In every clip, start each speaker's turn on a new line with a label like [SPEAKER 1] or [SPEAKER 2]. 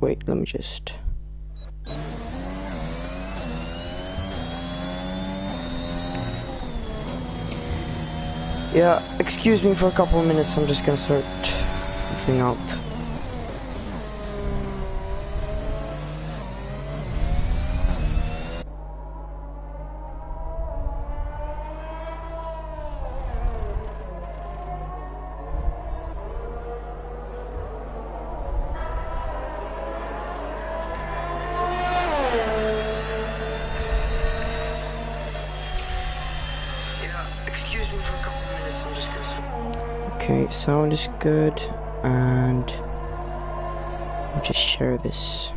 [SPEAKER 1] Wait, let me just... Yeah, excuse me for a couple of minutes, I'm just gonna sort the thing out. Excuse me for a couple of minutes, I'm just gonna... Okay, sound is good, and I'll just share this.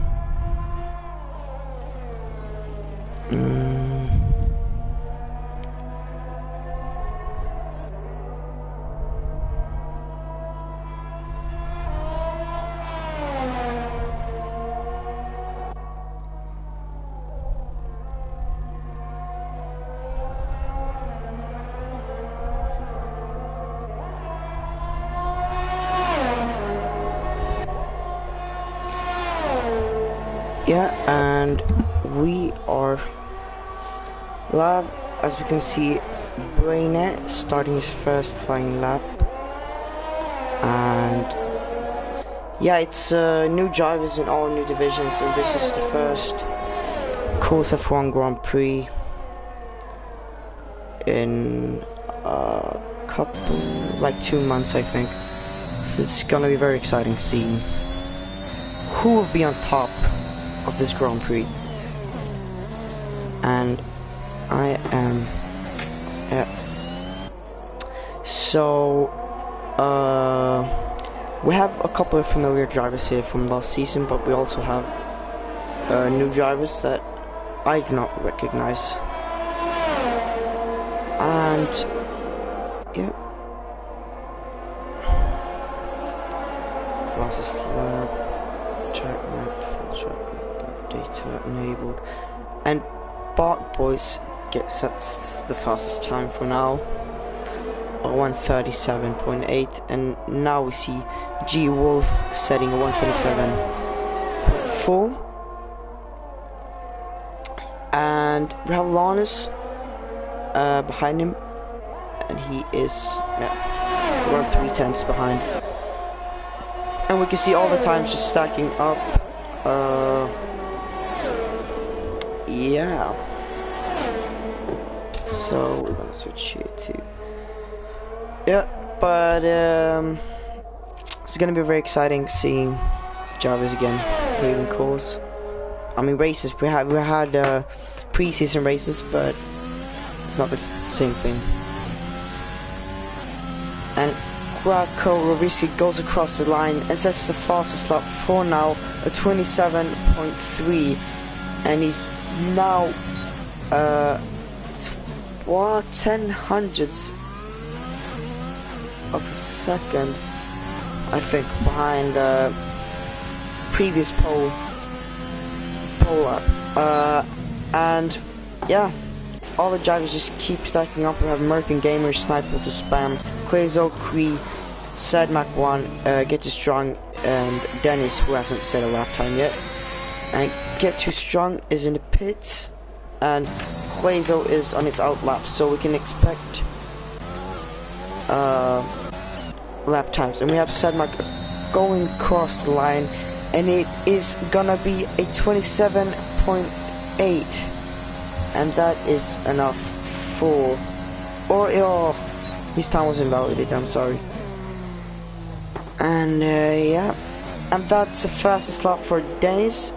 [SPEAKER 1] Yeah, and we are live, as we can see, Bahrain starting his first flying lap, and yeah, it's new drivers in all new divisions, and this is the first course F1 Grand Prix in a couple, like 2 months I think, so it's gonna be very exciting seeing who will be on top of this Grand Prix. And I am so we have a couple of familiar drivers here from last season, but we also have new drivers that I do not recognize. And yeah, fastest lap, track map, full track map, data enabled, and Bart Boys sets the fastest time for now, 1:37.8, and now we see G Wolf setting a 1:27.4, and we have Lanus behind him, and he is around 3/10 behind, and we can see all the times just stacking up. Yeah, so we're gonna switch here too. Yeah, but it's gonna be very exciting seeing drivers again leaving course. I mean races. We had pre-season races, but it's not the same thing. And Graco Rovisi goes across the line and sets the fastest lap for now, a 27.3, and he's now 10 hundredths of a second, I think, behind previous pole lap. And yeah, all the drivers just keep stacking up. We have Merkin Gamer, Sniper to Spam, Klezo, Cree, Sedmac1, Get Too Strong, and Dennis, who hasn't set a lap time yet. And Get Too Strong is in the pits, and Klezo is on his out lap, so we can expect lap times. And we have Sedmac going across the line, and it is gonna be a 27.8, and that is enough for, oh, his time was invalidated, I'm sorry. And yeah, and that's the fastest lap for Dennis.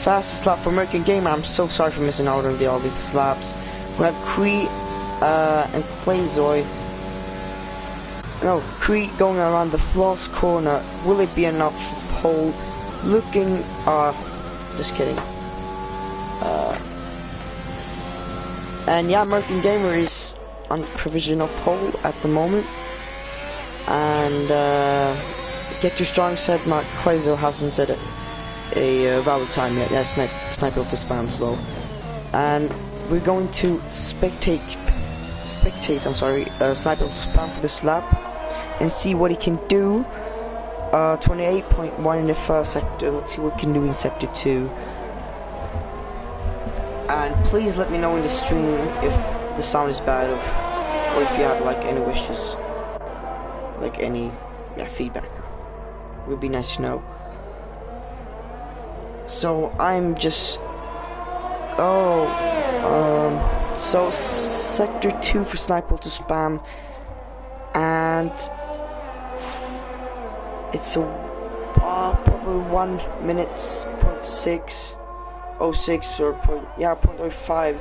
[SPEAKER 1] Fastest lap for Merkin Gamer. I'm so sorry for missing out on all these laps. We have Cree and Clayzoy. No, Cree going around the last corner. Will it be enough for pole? Looking, just kidding. And yeah, Merkin Gamer is on provisional pole at the moment. And Get Too Strong said Mark Clayzo hasn't said it. A valid time yet. Yeah, sniper to Spam as well. And we're going to spectate Sniper to Spam for this lap and see what he can do. 28.1 in the first sector. Let's see what we can do in sector 2. And please let me know in the stream if the sound is bad, or if you have like any wishes, like any feedback. It would be nice to know. So I'm just so sector 2 for sniper to spam, and it's a probably 1 minute 0.606 or 0.05.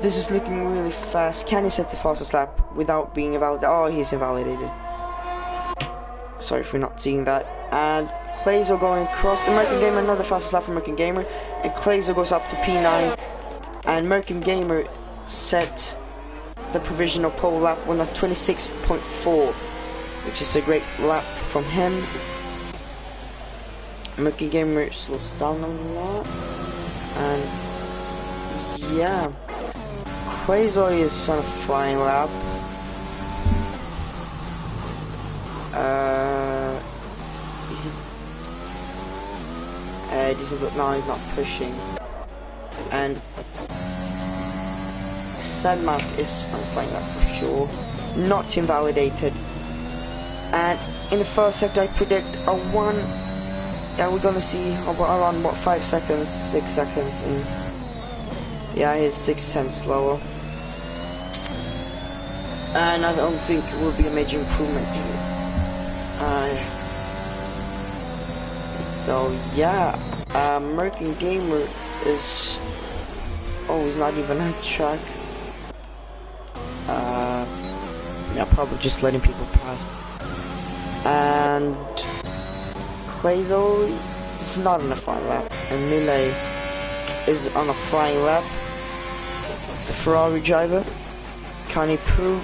[SPEAKER 1] This is looking really fast. Can he set the fastest lap without being invalidated? Oh, he's invalidated. Sorry for not seeing that. And Clayzo going across the American Gamer, another fastest lap for American Gamer, and Clayzo goes up to P9, and American Gamer set the provisional pole lap with a 26.4, which is a great lap from him. American Gamer slows down a lot, and yeah, Clayzo is on a flying lap. Is he? It doesn't look. No, he's not pushing. And Sadmark is on a flying lap for sure, not invalidated. And in the first sector, I predict a 1. Yeah, we're gonna see around what 5 seconds, 6 seconds, and yeah, he's 6/10 slower. And I don't think it will be a major improvement here. So yeah, American Gamer is. Oh, he's not even on track. Yeah, probably just letting people pass. And Clayzo is not on a flying lap, and Melee is on a flying lap. The Ferrari driver, can he prove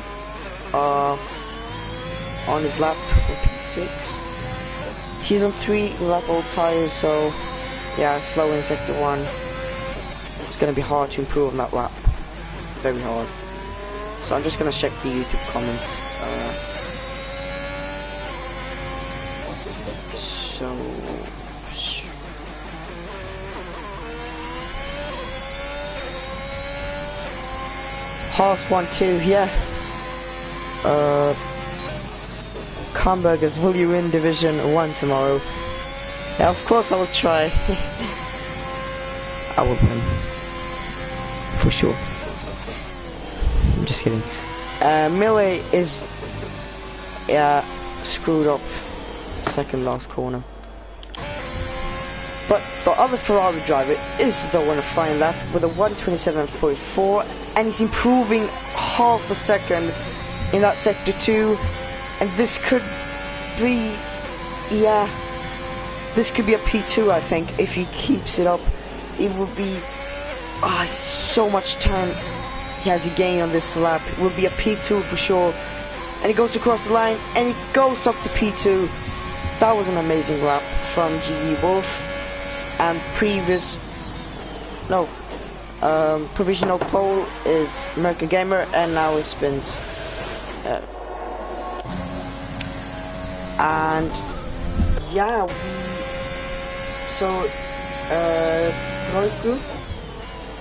[SPEAKER 1] on his lap for P6? He's on 3 lap old tires, so yeah, slow in sector 1. It's gonna be hard to improve on that lap, very hard. So I'm just gonna check the YouTube comments. Horse 1-2, yeah. Comburgers, will you win Division 1 tomorrow? Yeah, of course I will try. I will win. For sure. I'm just kidding. Millie is screwed up second last corner. But the other Ferrari driver is the one flying lap with a 1:27.4, and he's improving half a second in that sector 2, and this could be, this could be a P2, I think, if he keeps it up. It would be so much time he has a gain on this lap. It will be a P2 for sure, and he goes across the line and he goes up to P2. That was an amazing lap from GE Wolf. And provisional pole is American Gamer, and now it spins. And yeah, Roku,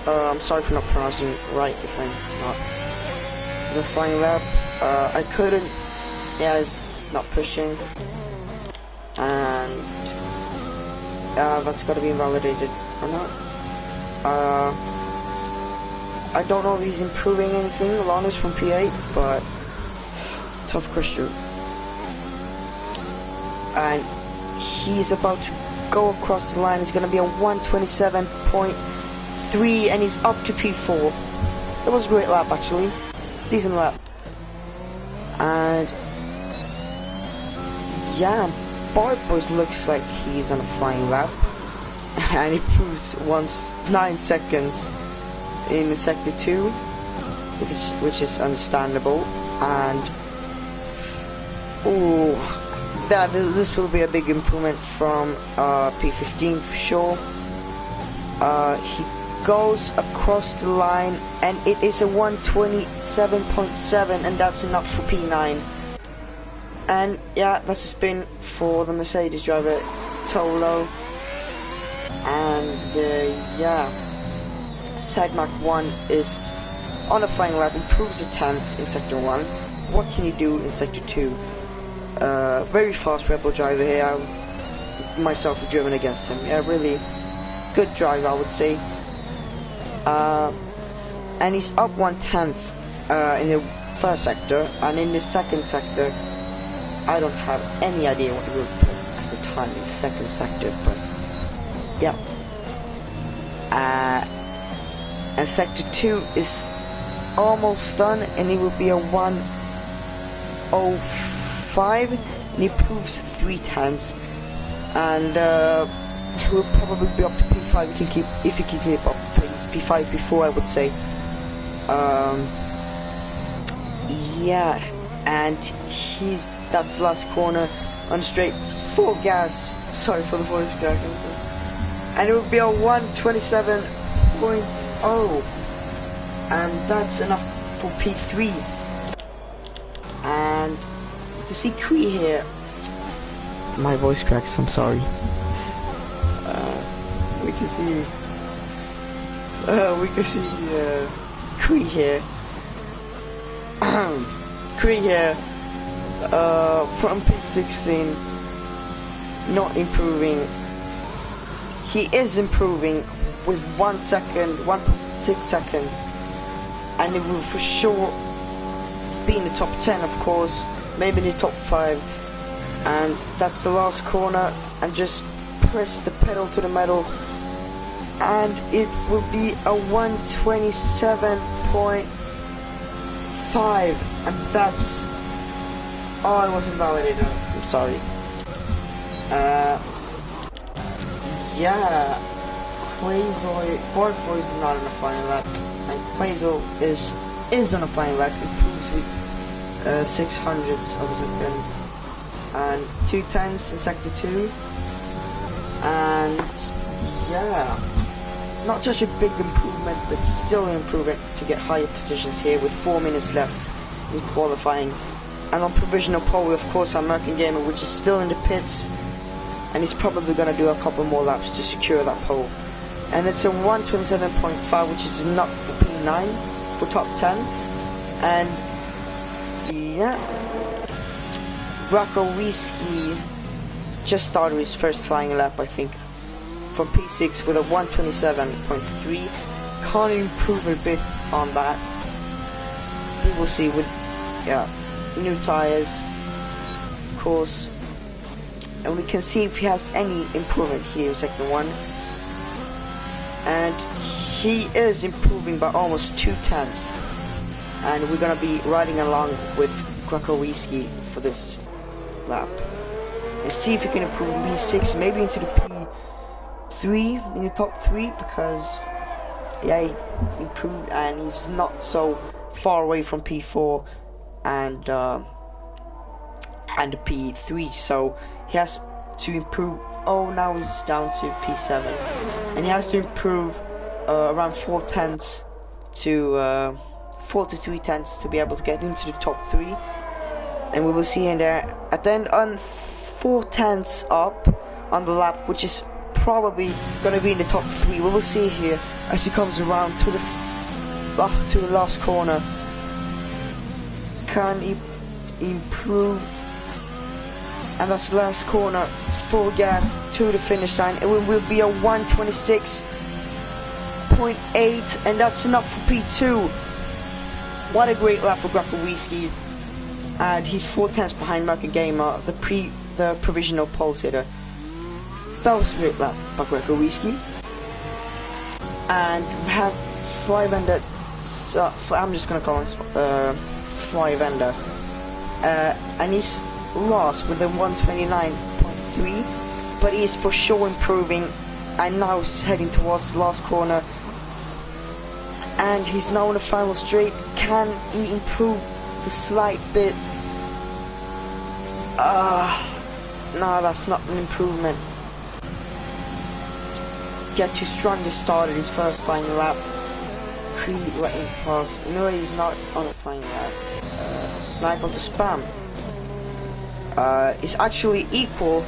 [SPEAKER 1] I'm sorry for not pronouncing it right if I'm not. To the flying lap, I couldn't. Yeah, it's not pushing, and that's got to be invalidated or not. I don't know if he's improving anything. Alana's from P8, but tough question. And he's about to go across the line. It's going to be a 1:27.3, and he's up to P4. That was a great lap, actually. Decent lap. And yeah, Barboys looks like he's on a flying lap, and he proves 9 seconds in the sector 2, which is understandable. And this will be a big improvement from P15 for sure. He goes across the line, and it is a 1:27.7, and that's enough for P9. And yeah, that's a spin for the Mercedes driver Tolo. And yeah, Segmac 1 is on a flying lap, improves the 10th in sector 1. What can you do in sector 2? Very fast Red Bull driver here. I myself have driven against him. Yeah, really good driver, I would say. And he's up 1/10 in the first sector, and in the second sector I don't have any idea what he will put as a time in the second sector, but yeah. And sector 2 is almost done, and it will be a 1:05, and he improves 3/10, and he will probably be up to P5 if he can keep up pace. P5, P4 I would say. Yeah, and that's the last corner on straight, full gas. Sorry for the voice crack. And it will be a 1:27.0, and that's enough for P3. And you see Cree here. My voice cracks, I'm sorry. We can see Cree here. Cree here from P16, not improving. He is improving with 1 second, 1.6 seconds, and it will for sure be in the top 10, of course, maybe in the top 5. And that's the last corner, and just press the pedal to the metal, and it will be a 1:27.5, and that's it wasn't validated. I'm sorry. Yeah, Borg is not on the final lap, and Quasel is on a final lap, improves with 600ths of a second, and 2/10 in sector 2, and yeah, not such a big improvement, but still an improvement to get higher positions here with 4 minutes left in qualifying. And on provisional pole, of course, our American Gamer, which is still in the pits, and he's probably going to do a couple more laps to secure that pole. And it's a 1:27.5, which is enough for P9 for top 10. And yeah, Whiskey just started his first flying lap, I think, from P6 with a 1:27.3. Can't improve a bit on that. We will see with new tires, of course, and we can see if he has any improvement here in sector 1. And he is improving by almost 2/10, and we're gonna be riding along with Whiskey for this lap and see if he can improve P6, maybe into the P3, in the top 3, because yeah, he improved and he's not so far away from P4 and the P3, so he has to improve. Now he's down to P7, and he has to improve around 4/10 to 4 to 3/10 to be able to get into the top 3. And we will see in there at the end on 4/10 up on the lap, which is probably going to be in the top 3. We will see here as he comes around to the last corner. Can he improve? And that's the last corner, full gas to the finish line. It will be a 1:26.8, and that's enough for P2. What a great lap for Whiskey, and he's 4/10 behind American Gamer, the provisional pole sitter. That was a great lap by Whiskey. And we have Flyvender. I'm just gonna call him Flyvender, and he's lost with a 1:29.3, but he is for sure improving, and now he's heading towards the last corner, and he's now in the final straight. Can he improve the slight bit? No, that's not an improvement. Get too strong to start at his first flying lap. Letting pass. No, he's not on a flying lap. Sniper to spam. is actually equal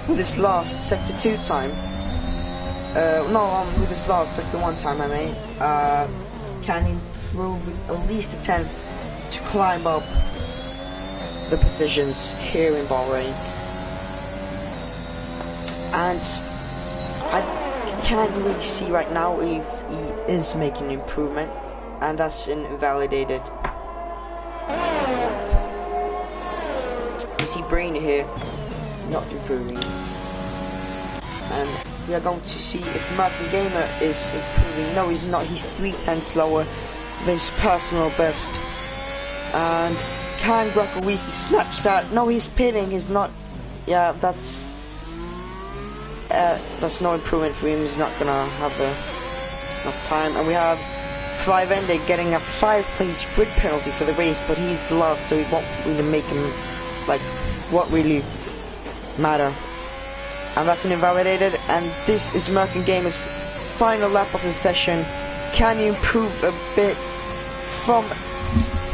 [SPEAKER 1] with his last Sector 2 time. With his last Sector 1 time, I mean. Can improve with at least a 10th to climb up the positions here in Bahrain. And I can't really see right now if he is making an improvement, and that's invalidated. You see Brain here not improving, and we are going to see if American Gamer is improving. No, he's not. He's 3/10 slower than his personal best. And can Grakowski snatch that? No, he's pitting. He's not. Yeah, that's no improvement for him. He's not gonna have enough time. And we have Flyvende getting a 5-place grid penalty for the race, but he's the last, so it won't really make him, like, what really matter. And that's an invalidated. And this is American Gamer's final lap of the session. Can he improve a bit from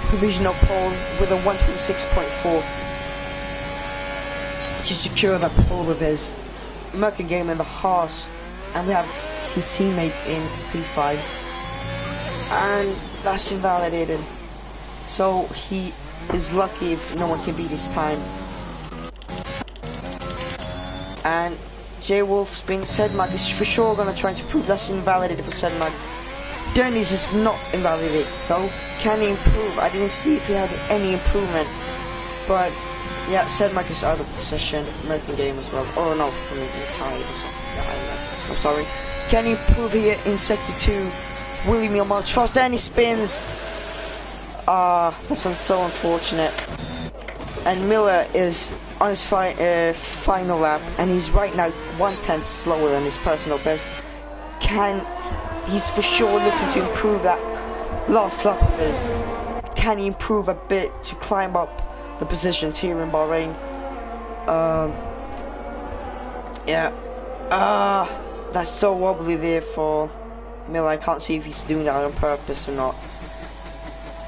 [SPEAKER 1] provisional pole with a 126.4 to secure that pole of his? American Gamer in the Haas, and we have his teammate in P5, and that's invalidated. So he is lucky if no one can beat his time. And J Wolf's being Sedmak is for sure gonna try to prove that's invalidated for Sedmak. Dennis is not invalidated though. Can he improve? I didn't see if he had any improvement, but yeah, Sedmak is out of the session. American Game as well. Oh no, I mean, tired or something. Yeah, I'm sorry. Can he improve here in Sector 2? Willie Meal March fast, and he spins. That's so unfortunate. And Miller is on his final lap, and he's right now 1/10 slower than his personal best. He's for sure looking to improve that last lap of his. Can he improve a bit to climb up the positions here in Bahrain? That's so wobbly there for Miller. I can't see if he's doing that on purpose or not.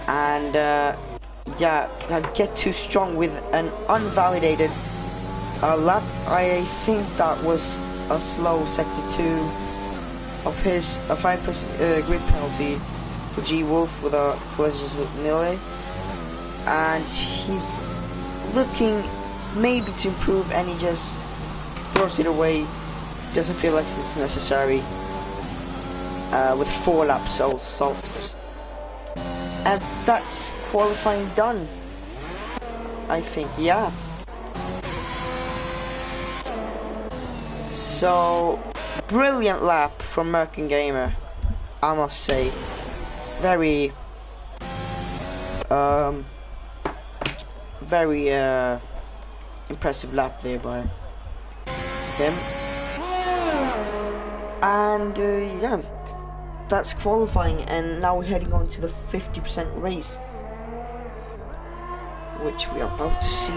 [SPEAKER 1] And yeah, get too strong with an unvalidated lap. I think that was a slow Sector 2 of his 5+ grid penalty for G Wolf with a collisions with Miller. And he's looking maybe to improve, and he just throws it away. Doesn't feel like it's necessary with 4 laps old softs. And that's qualifying done, I think. Yeah, so brilliant lap from American Gamer, I must say. Very impressive lap there by him. And yeah, that's qualifying, and now we're heading on to the 50% race, which we are about to see.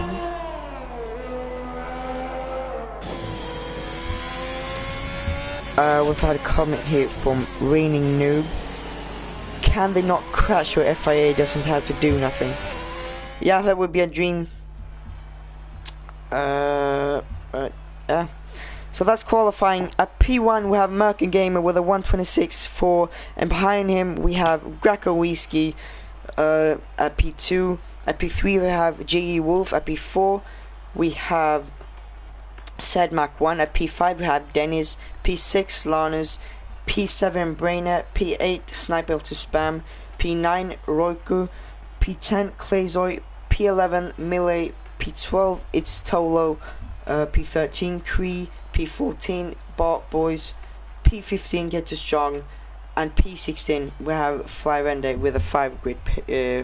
[SPEAKER 1] We've had a comment here from Raining Noob. Can they not crash, or FIA doesn't have to do nothing? Yeah, that would be a dream. Yeah. So that's qualifying. At P1 we have American Gamer with a 126.4, and behind him we have Grakowski at P2. At P3 we have J.E. Wolf. At P4 we have Sedmak 1. At P5 we have Dennis. P6 Lanus. P7 Brainer. P8 Sniper to Spam. P9 Roiku. P10 Clayzoy. P11 Millet. P12 it's Tolo. P13 Cree. P14 Bart Boys. P15 Get to Strong, and P16 we have Flyrende with a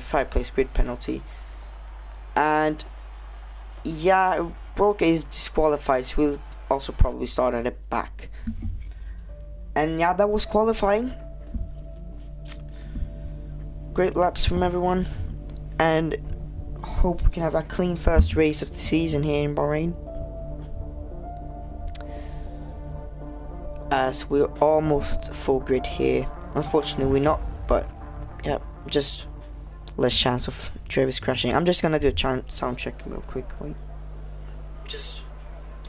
[SPEAKER 1] 5-place grid penalty. And yeah, Broca is disqualified, so we'll also probably start at the back. And yeah, that was qualifying. Great laps from everyone, and hope we can have a clean first race of the season here in Bahrain, as we're almost full grid here. Unfortunately we're not, but yeah, just less chance of Travis crashing. I'm just gonna do a sound check real quick. Wait. just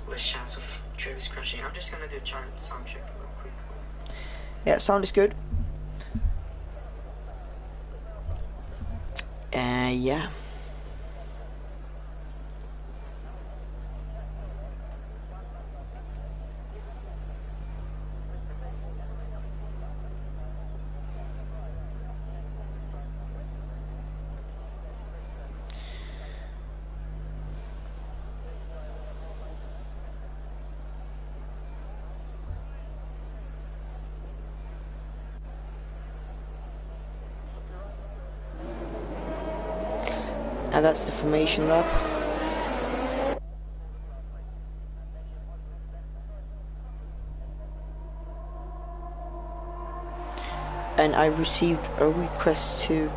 [SPEAKER 1] less chance of Travis crashing. I'm just gonna do a sound check real quick. Yeah, sound is good. Yeah. And that's the formation lap. And I received a request to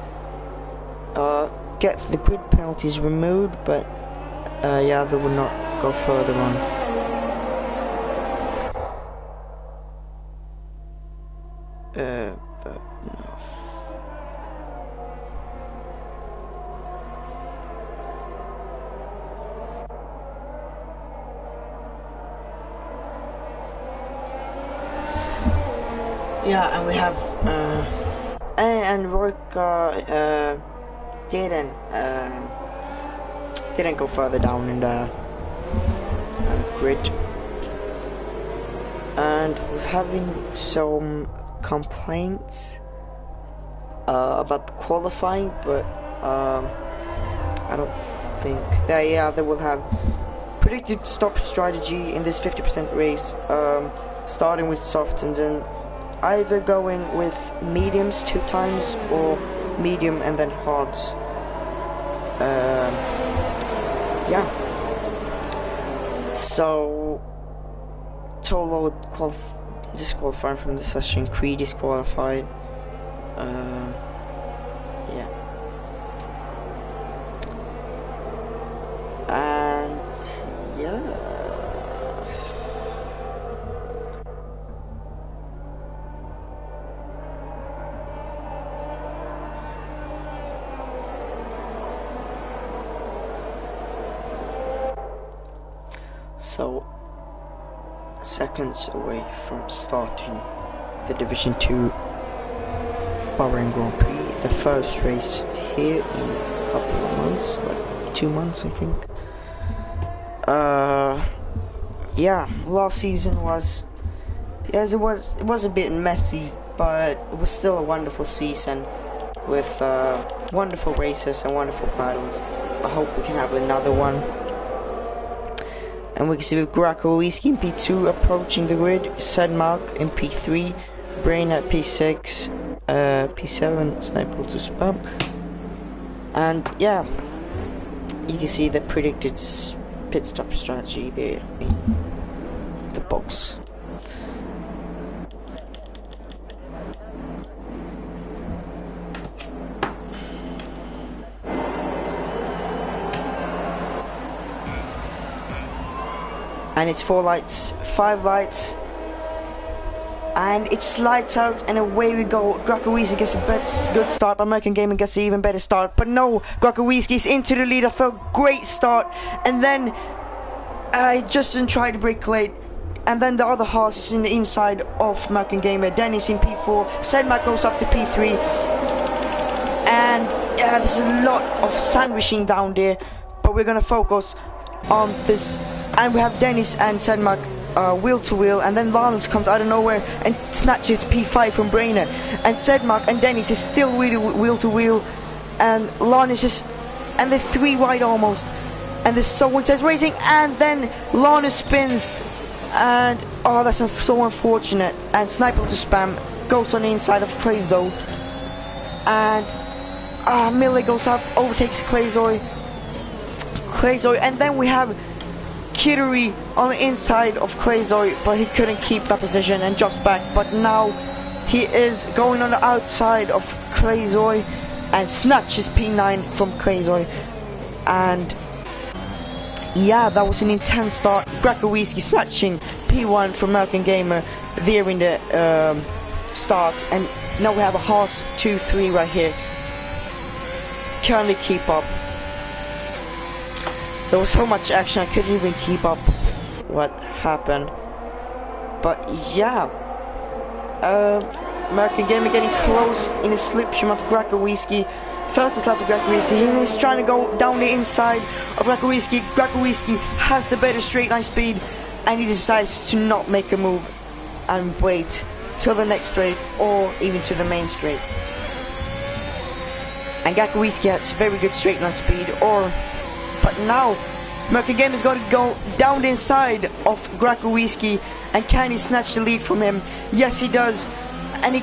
[SPEAKER 1] get the grid penalties removed, but yeah, they will not go further on. But no. Yeah, and we have and Rourke didn't go further down in the grid, and we're having some complaints about the qualifying, but I don't think they will have predicted stop strategy in this 50% race, starting with softs and then either going with mediums 2 times or medium and then hards. Yeah. So Tolo disqualified from the session. Cree disqualified. Yeah. And yeah. So, seconds away from starting the Division 2 Bahrain Grand Prix, the first race here in a couple of months, like 2 months I think. Yeah, last season was, yes, it was a bit messy, but it was still a wonderful season with wonderful races and wonderful battles. I hope we can have another one. And we can see with Grakowiski in P2 approaching the grid, Sedmark in P3, Brain at P6, P7, Sniper to Spam. And yeah, you can see the predicted pit stop strategy there in the box. And it's 4 lights, 5 lights, and it's lights out, and away we go. Grakowiski gets a good start, but American Gamer gets an even better start. But no, Grakowiski's into the lead after a great start, and then Justin tried to brake late, and then the other horse is in the inside of American Gamer. Dennis in P4, Sedmac goes up to P3, and there's a lot of sandwiching down there, but we're gonna focus on this. And we have Dennis and Sedmac wheel to wheel, and then Lance comes out of nowhere and snatches P5 from Brainer, and Sedmac and Dennis is still really wheel to wheel, and Lance is, and they're 3 wide almost, and there's someone says racing, and then Lance spins, and oh, that's so unfortunate, and Sniper to Spam goes on the inside of Clayzo, and Miller goes up, overtakes Clayzo, and then we have Kittery on the inside of Clayzoy, but he couldn't keep that position and drops back. But now he is going on the outside of Clayzoy and snatches P9 from Clayzoy. And yeah, that was an intense start. Grakowiski snatching P1 from American Gamer there in the start. And now we have a Haas 2-3 right here. Can they keep up? There was so much action I couldn't even keep up what happened. But yeah, American Gamer getting close in his slipstream of Grakowiski. Fastest lap of Grakowiski, and he's trying to go down the inside of Grakowiski. Grakowiski has the better straight line speed, and he decides to not make a move and wait till the next straight or even to the main straight. And Grakowiski has very good straight line speed, but now American Gamer is going to go down the inside of Grakowiski, and can he snatch the lead from him? Yes, he does. And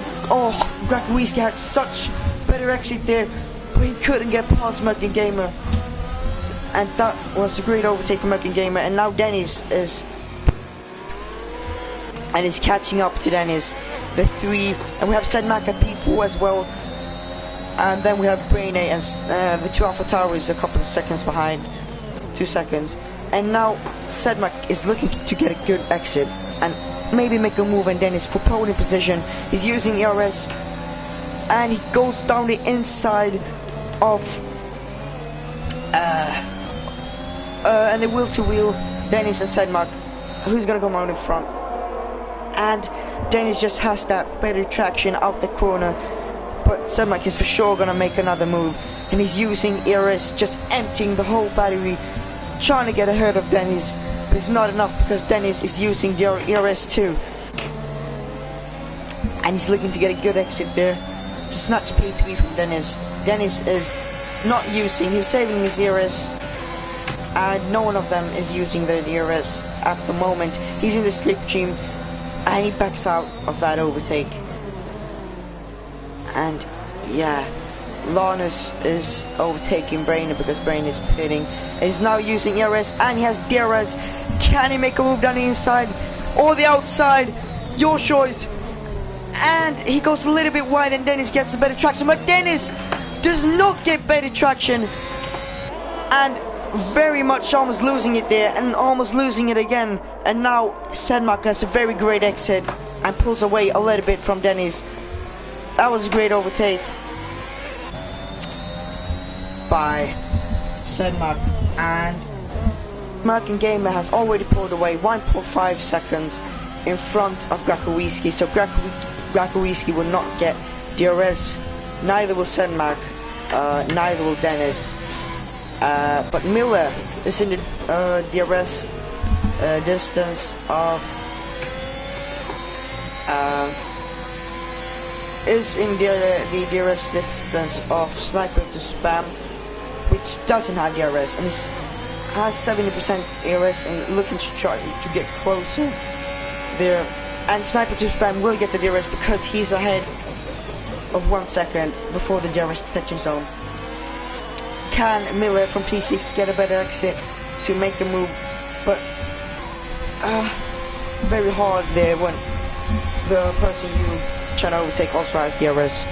[SPEAKER 1] Grakowiski had such better exit there, but he couldn't get past American Gamer. And that was a great overtake from American Gamer. And now Dennis is catching up to Dennis, the 3, and we have Sedmak at P4 as well. And then we have Brain A and the 2 Alpha Towers a couple of seconds behind, 2 seconds. And now Sedmak is looking to get a good exit and maybe make a move, and Dennis for podium position. He's using ERS, and he goes down the inside of and the wheel to wheel Dennis and Sedmak. Who's gonna come out in front? And Dennis just has that better traction out the corner, but Sedmak is for sure gonna make another move, and he's using ERS, just emptying the whole battery, trying to get ahead of Dennis. But it's not enough because Dennis is using the ERS too, and he's looking to get a good exit there to snatch P3 from Dennis. Dennis is not using, he's saving his ERS, and no one of them is using their ERS at the moment. He's in the slipstream, and he backs out of that overtake. And yeah, Lanus is overtaking Brainer because Brainer is pitting. He's now using ERS, and he has DRS. Can he make a move down the inside or the outside? Your choice. And he goes a little bit wide, and Dennis gets a better traction, but Dennis does not get better traction, and very much almost losing it there, and almost losing it again. And now Sedmak has a very great exit and pulls away a little bit from Dennis. That was a great overtake by Sedmak, and American Gamer has already pulled away 1.5 seconds in front of Grakowiski, so Grakowiski will not get DRS, neither will Sedmak, neither will Dennis, but Miller is in the DRS distance of the DRS distance of Sniper to Spam, which doesn't have DRS, and has 70% DRS and looking to try to get closer there. And Sniper to Spam will get the DRS because he's ahead of 1 second before the DRS detection zone. Can Miller from P6 get a better exit to make a move? But very hard there when the person you trying to overtake also has DRS.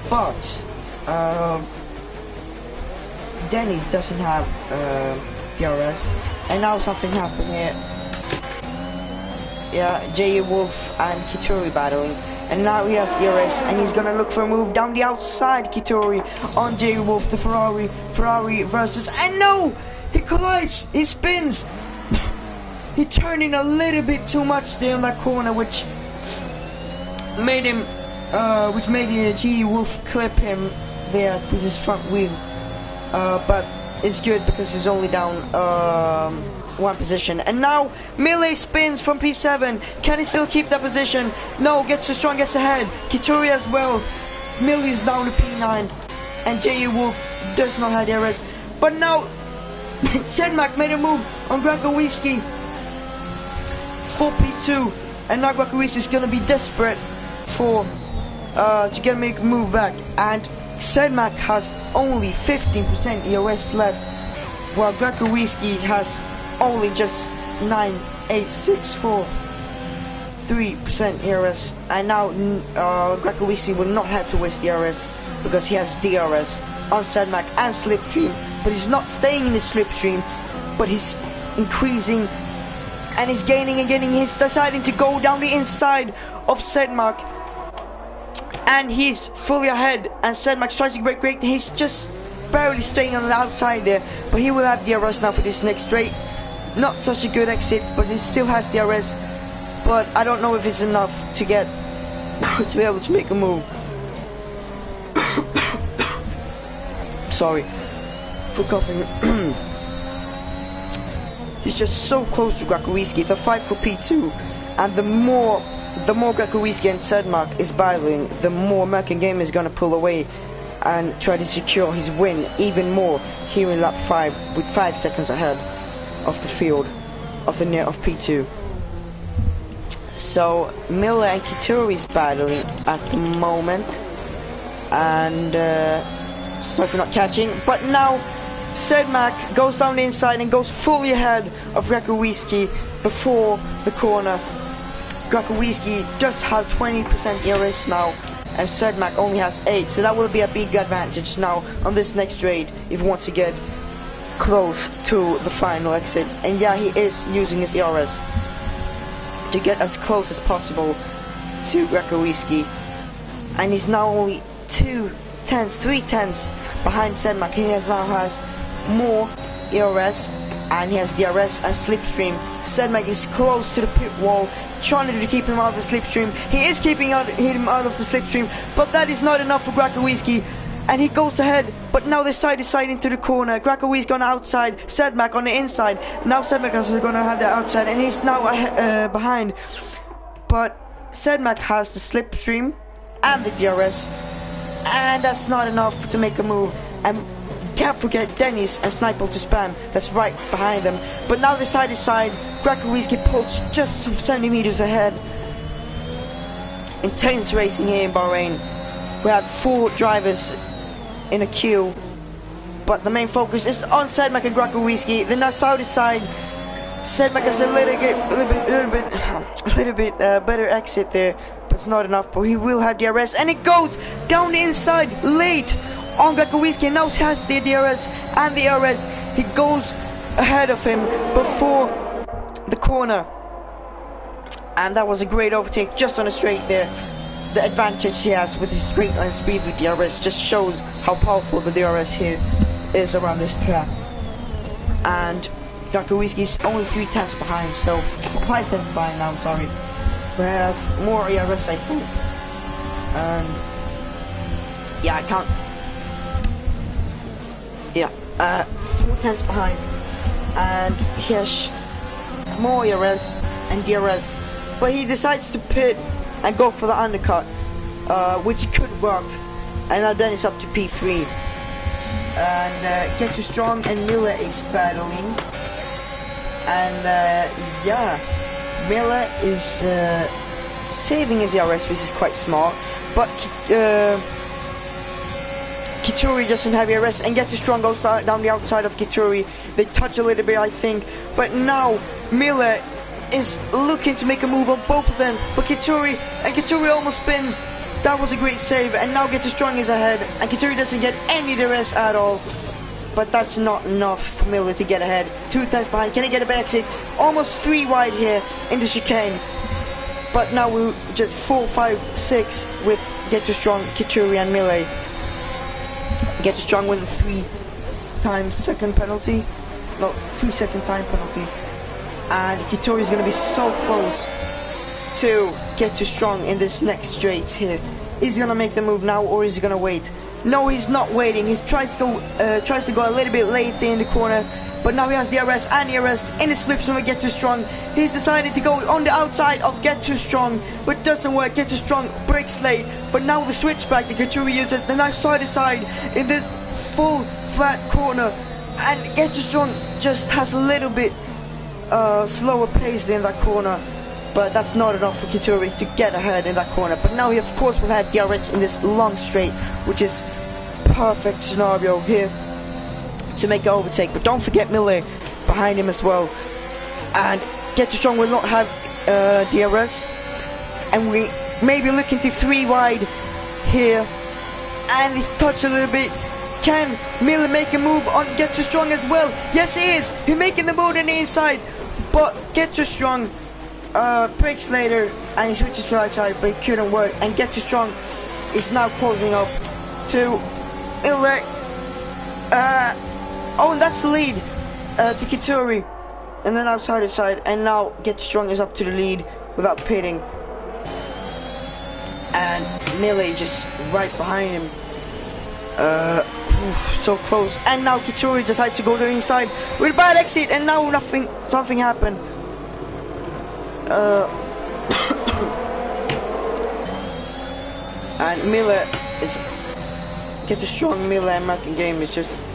[SPEAKER 1] But Dennis doesn't have DRS, and now something happened here. Yeah, J.E. Wolf and Kitori battling, and now he has DRS, and he's gonna look for a move down the outside. Kitori on J.E. Wolf, the Ferrari versus, and no, he collides, he spins. He turned in a little bit too much there in that corner, which made him, J.E. Wolf clip him there with his front wheel. But it's good because he's only down 1 position. And now Melee spins from P7. Can he still keep that position? No, gets too strong, gets ahead. Kitori as well. Millie's down to P9, and J.E. Wolf does not have DRS. But now Sedmak made a move on Grakowiski for P2, and now Grakowiski is gonna be desperate for to make a move back, and Sedmak has only 15% EOS left, while Grakowiski has only just 3% ERS, and now Grakowiski will not have to waste ERS because he has DRS on Sedmak and Slipstream, but he's not staying in the Slipstream, but he's increasing and he's gaining and gaining. He's deciding to go down the inside of Sedmak, and he's fully ahead, and Sedmak tries to break. He's just barely staying on the outside there, but he will have DRS now for this next straight. Not such a good exit, but he still has DRS. But I don't know if it's enough to get to be able to make a move. Sorry for coughing. He's just so close to Grakowiecki. It's a fight for P2, and the more Grakowiecki and Sedmak is battling, the more American Game is gonna pull away and try to secure his win even more here in lap 5 with 5 seconds ahead of the field of P2. So Miller and Kituri is battling at the moment, and sorry for not catching, but now Sedmak goes down the inside and goes fully ahead of Grakowiecki before the corner. Grakowiecki does have 20% ERS now, and Sedmak only has 8, so that will be a big advantage now on this next straight if he wants to get close to the final exit. And yeah, he is using his ERS to get as close as possible to Grakowiecki, and he's now only 3 tenths behind Sedmak. He now has more ERS, and he has DRS and slipstream. Sedmak is close to the pit wall, trying to keep him out of the slipstream. He is keeping him out of the slipstream, but that is not enough for Grakowiecki, and he goes ahead. But now they're side to side into the corner. Grakowiecki on the outside, Sedmak on the inside. Now Sedmak is going to have the outside, and he's now behind. But Sedmak has the slipstream and the DRS, and that's not enough to make a move. And can't forget Dennis and Sniper to spam, that's right behind them. But now the side to side, Grakowiecki pulls just some centimeters ahead. Intense racing here in Bahrain. We have 4 drivers in a queue, but the main focus is on Sedmak and Grakowiecki. Then now side to side, Sedmak has a little bit better exit there, but it's not enough. But he will have DRS, and it goes down the inside late on Grakowiecki, and now he has the DRS and the ERS. He goes ahead of him before the corner, and that was a great overtake just on a straight there. The advantage he has with his straight line speed with DRS just shows how powerful the DRS here is around this track. And Grakowiecki is only 3 tenths behind, so 5 tenths behind now, sorry. But he has more ERS, I think. Yeah, I can't. Yeah, 4 tenths behind, and he has more ERS and DRS, but he decides to pit and go for the undercut, which could work. And now then it's up to P3, and Get Too Strong and Miller is battling, and yeah, Miller is saving his ERS, which is quite smart, but Kituri doesn't have ERS, and Get Too Strong goes down the outside of Kituri. They touch a little bit, I think, but now Miller is looking to make a move on both of them, but Kituri almost spins. That was a great save, and now Get Too Strong is ahead, and Kituri doesn't get any DRS at all. But that's not enough for Miller to get ahead. 2 tenths behind. Can he get a back exit? Almost 3 wide here in the chicane. But now we're just 4, 5, 6 with Get Too Strong, Kituri and Miller. Get Too Strong with a 3 times second penalty. No, 3-second time penalty. And Kituri is going to be so close to Get Too Strong in this next straight here. Is he going to make the move now, or is he going to wait? No, he's not waiting. He tries to go a little bit late there in the corner, but now he has the DRS and ERS in the slipstream with Get Too Strong. He's decided to go on the outside of Get Too Strong, but it doesn't work. Get Too Strong breaks late, but now the switchback that Kituri uses, the nice side to side in this full flat corner, and Get Too Strong just has a little bit slower pace in that corner, but that's not enough for Kituri to get ahead in that corner. But now he of course will have DRS in this long straight, which is perfect scenario here to make an overtake. But don't forget Miller behind him as well, and Get Too Strong will not have DRS, and we may be looking to 3 wide here, and he's touched a little bit. Can Miller make a move on Get Too Strong as well? Yes, he is. He's making the move on the inside, but Get Too Strong breaks later, and he switches to the outside, but it couldn't work. And Get Too Strong is now closing up to Miller, Oh, and that's the lead to Kittori. And then outside his side, and now Get Strong is up to the lead without pitting. And Millie just right behind him. So close. And now Kittori decides to go to the inside with a bad exit, and now something happened. And Miller is Get Strong. Miller and American Gamer is just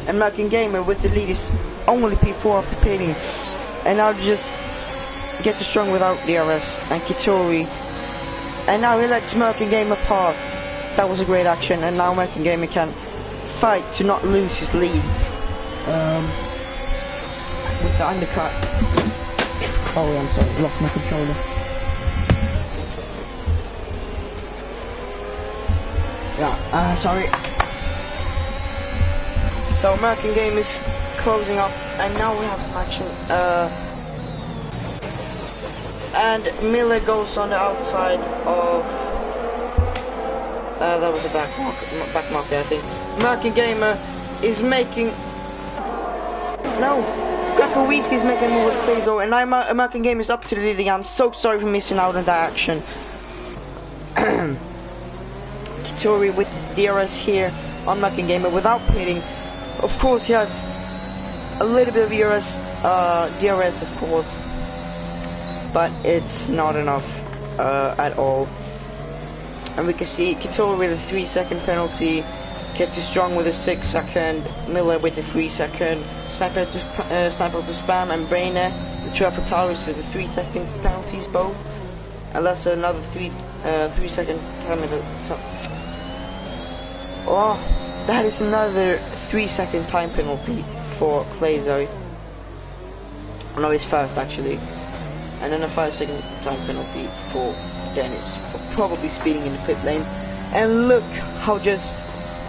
[SPEAKER 1] American Gamer with the lead is only P4 after pitting, and now just Get Strong without DRS and Kittori, and now he lets American Gamer past. That was a great action, and now American Gamer can fight to not lose his lead with the undercut. Oh, I'm sorry, lost my controller. Yeah, sorry. So American Game is closing up, and now we have some action. And Miller goes on the outside of. That was a back marker, I think. American Gamer is making. No, Grakowiski is making a move with Klezo, and now American Gamer is up to the leading. I'm so sorry for missing out on that action. Kittori with the DRS here on American Gamer without pitting. Of course, he has a little bit of DRS, of course, but it's not enough at all. And we can see Kittori with a 3-second penalty, Get Strong with a 6-second, Miller with a 3-second, Sniper to Spam, and Brainer, the two Alphataurus with the 3-second penalties both. And that's another 3-second time. Oh, that is another 3-second time penalty for Klezo. No, his first actually. And then a 5-second time penalty for Dennis for probably speeding in the pit lane. And look how just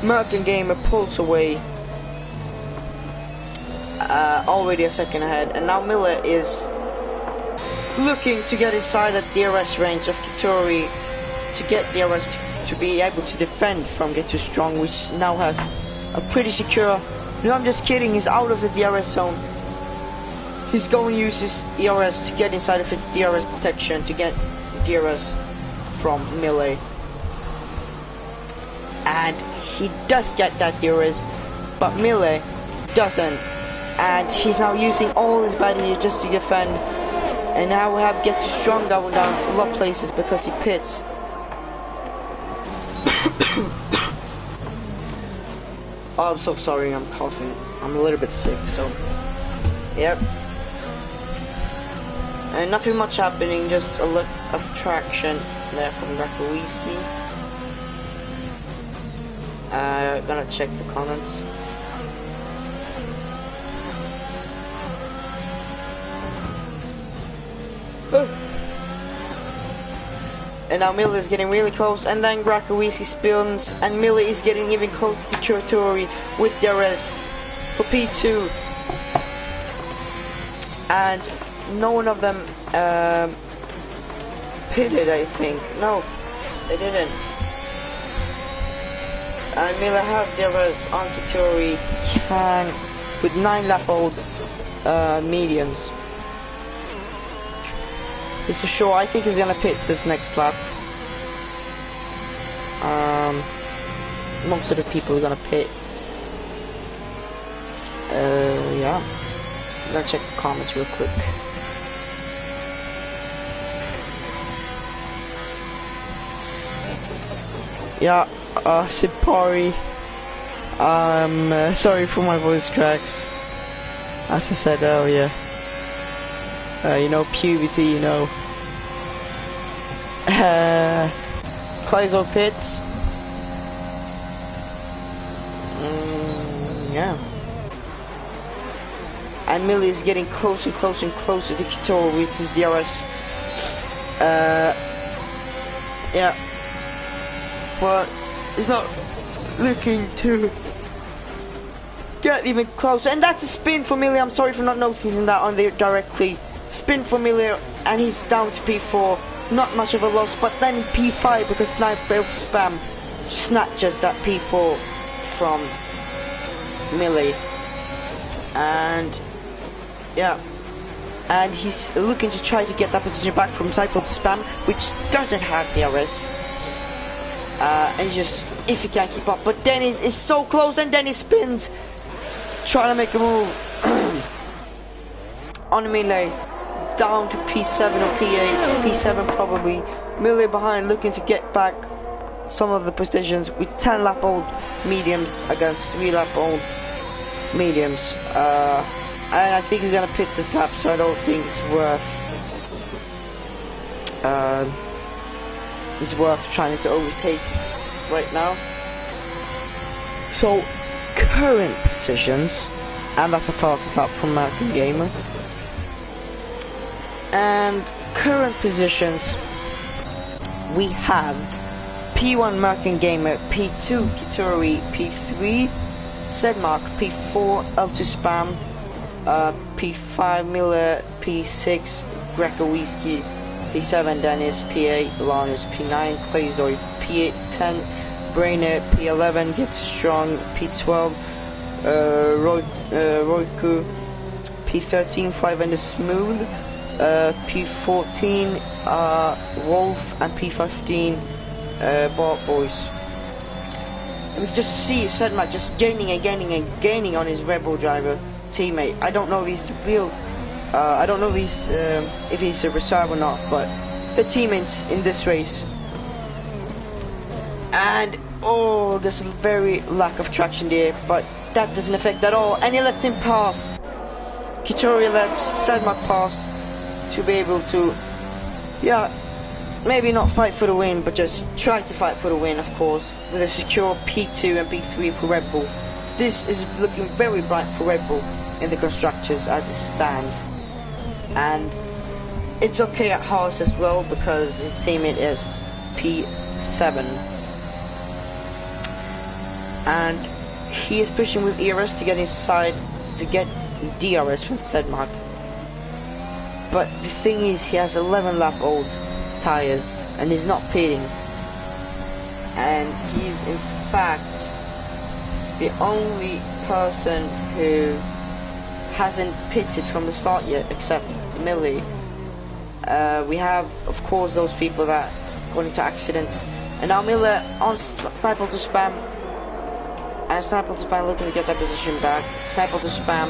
[SPEAKER 1] American Gamer pulls away, already a second ahead. And now Miller is looking to get inside at DRS range of Kittori to get DRS to be able to defend from Get Strong, which now has a pretty secure. No, I'm just kidding. He's out of the DRS zone. He's going to use his ERS to get inside of the DRS detection to get DRS from Miller. And he does get that DRS, but Miller doesn't. And he's now using all his battery just to defend. And now we have Get Strong going down a lot of places because he pits. Oh, I'm so sorry, I'm coughing. I'm a little bit sick, so yep. And nothing much happening, just a lot of traction there from Grakowiski. Gonna check the comments. And now Miller is getting really close, and then Grakowiski spins, and Miller is getting even closer to Kittori with DRS for P2. And no one of them pitted, I think. No, they didn't. And Miller has DRS on Kittori with 9 lap old mediums. It's for sure. I think he's gonna pit this next lap. Most of the people are gonna pit. Yeah. I'm gonna check the comments real quick. Yeah, Sipari. Sorry for my voice cracks. As I said earlier. You know, puberty, you know. Klezo pits. Yeah. And Millie is getting closer and closer and closer to Kittori with his DRS. Yeah. But it's not looking to get even closer. And that's a spin for Millie. I'm sorry for not noticing that on there directly. Spin for Miller, and he's down to P4. Not much of a loss, but then P5 because Sniper Spam snatches that P4 from Millie. And yeah, and he's looking to try to get that position back from Cycle to Spam, which doesn't have DRS. And just, if he can't keep up, but Dennis is so close, and Dennis spins, trying to make a move on Millie, down to P7 or P8, P7 probably. Millie behind, looking to get back some of the positions with 10 lap old mediums against 3 lap old mediums. And I think he's gonna pit this lap, so I don't think it's worth trying to overtake right now. So current positions, and that's a fast lap from American Gamer. And current positions, we have P1 American Gamer, P2 Kitori, P3 Sedmark, P4 L2 Spam, P5 Miller, P6 Greco Whiskey, P7 Dennis, P8 Lanus, P9 Clayzoid, P10 Brainer, P11 Get Strong, P12 Roiku, P13 5 and Smooth, P14 Wolf, and P15 Bart Boys. And we can just see Sedmark just gaining and gaining and gaining on his Rebel driver teammate. I don't know if he's real. I don't know if he's a reserve or not, but the teammates in this race. And oh, there's a very lack of traction there, but that doesn't affect at all. And he lets him pass. Kitori lets Sedmark pass to be able to, yeah, maybe not fight for the win, but just try to fight for the win, of course, with a secure P2 and P3 for Red Bull. This is looking very bright for Red Bull in the constructors as it stands. And it's okay at Haas as well, because his teammate is P7. And he is pushing with ERS to get inside, to get DRS from Sedmark. But the thing is, he has 11 lap old tires and he's not pitting. And he's in fact the only person who hasn't pitted from the start yet, except Millie. We have, of course, those people that got into accidents. And now Miller on Sniper to Spam. And Sniper to Spam looking to get that position back. Sniper to Spam.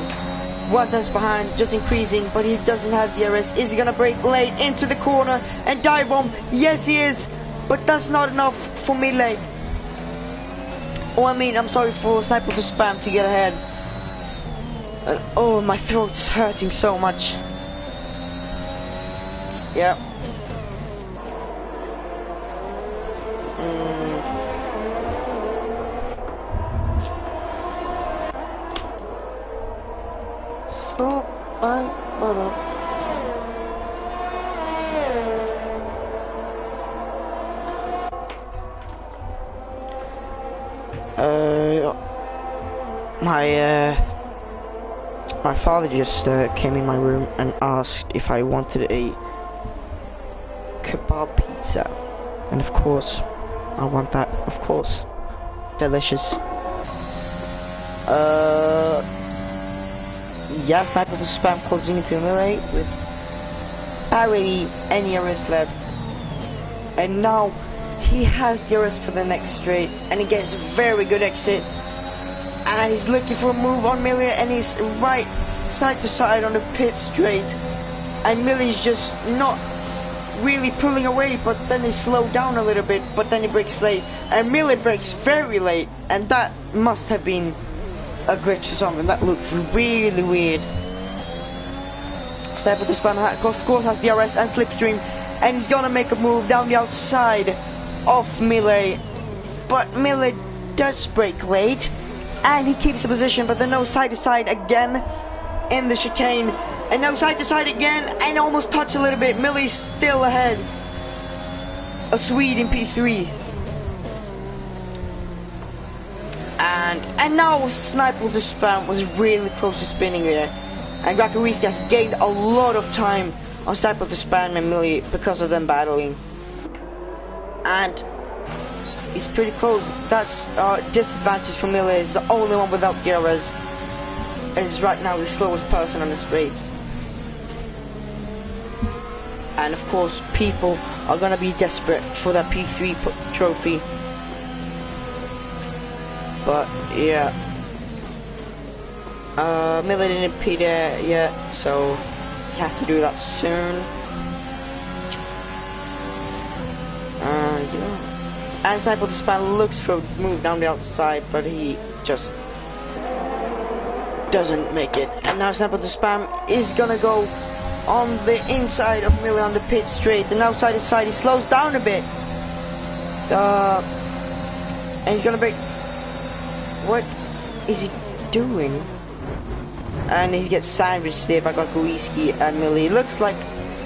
[SPEAKER 1] 1 tenth behind, just increasing, but he doesn't have DRS. Is he gonna break late into the corner and dive bomb? Yes, he is, but that's not enough for Millie. Oh, I mean, I'm sorry, for Sniper to Spam to get ahead. And oh, my throat's hurting so much. Yeah. So, my father just came in my room and asked if I wanted a kebab pizza, and of course I want that, of course. Delicious. Yeah, Sniper to Spam closing into Millie with barely any DRS left, and now he has DRS for the next straight, and he gets a very good exit, and he's looking for a move on Millie, and he's right side to side on the pit straight, and Millie's just not really pulling away, but then he slowed down a little bit, but then he breaks late, and Millie breaks very late, and that must have been a glitch or something. That looked really weird. Sniper to Spam, of course, has DRS and Slipstream, and he's gonna make a move down the outside of Millie, but Millie does break late, and he keeps the position, but then no, side to side again in the chicane, and now side to side again, and almost touch a little bit. Millie's still ahead. A Swede in P3. And now Sniper to Spam was really close to spinning there, and Grakowski has gained a lot of time on Sniper to Spam and Millie because of them battling. And He's pretty close. That's disadvantage for Miller. He's the only one without DRS. And he's right now the slowest person on the straights. And of course, people are gonna be desperate for that P3 trophy. But yeah, Miller didn't P there yet, so he has to do that soon. Yeah. And Sniper the Spam looks for a move down the outside, but he just doesn't make it. And now Sniper the Spam is gonna go on the inside of Miller on the pit straight, and outside his side he slows down a bit. And he's gonna break. What is he doing? And he gets sandwiched there by Grakowiski and Miller. It looks like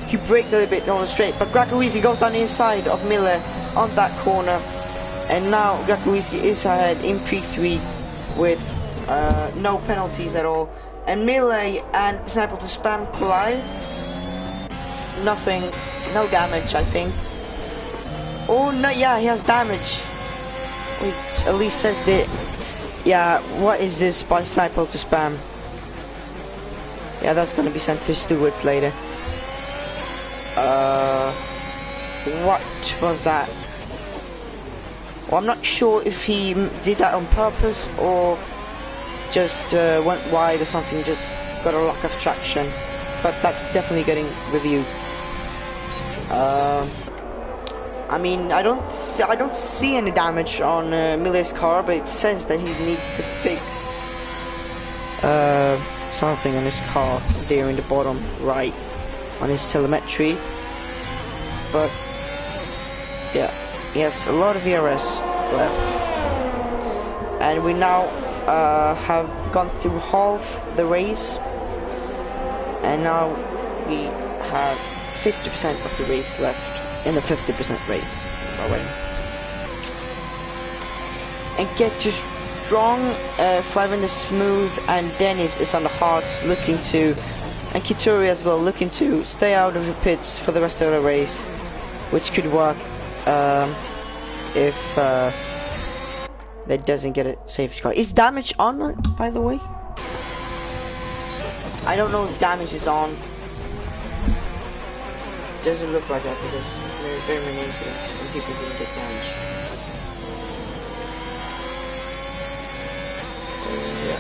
[SPEAKER 1] he braked a little bit on the straight, but Grakowiski goes down the inside of Miller on that corner. And now Grakowiski is ahead in P3 with no penalties at all. And Miller and Sniper to Spam collide. Nothing, no damage, I think. Oh no, yeah, he has damage. Which at least says that. Yeah, what is this by Sniper to Spam? Yeah, that's gonna be sent to stewards later. What was that? Well, I'm not sure if he did that on purpose or just went wide or something, just got a lack of traction. But that's definitely getting reviewed. I mean, I don't see any damage on Miller's car, but it says that he needs to fix something on his car there in the bottom right on his telemetry. But yeah, he has a lot of ERS left, and we now have gone through half the race, and now we have 50% of the race left in the 50% race already. And get just strong, Flavin is smooth, and Dennis is on the hards, looking to, and Kituri as well, looking to stay out of the pits for the rest of the race, which could work if they doesn't get a safety car. Is damage on, by the way? I don't know if damage is on. Doesn't look like that because there's very many incidents and people didn't get damage. Yeah.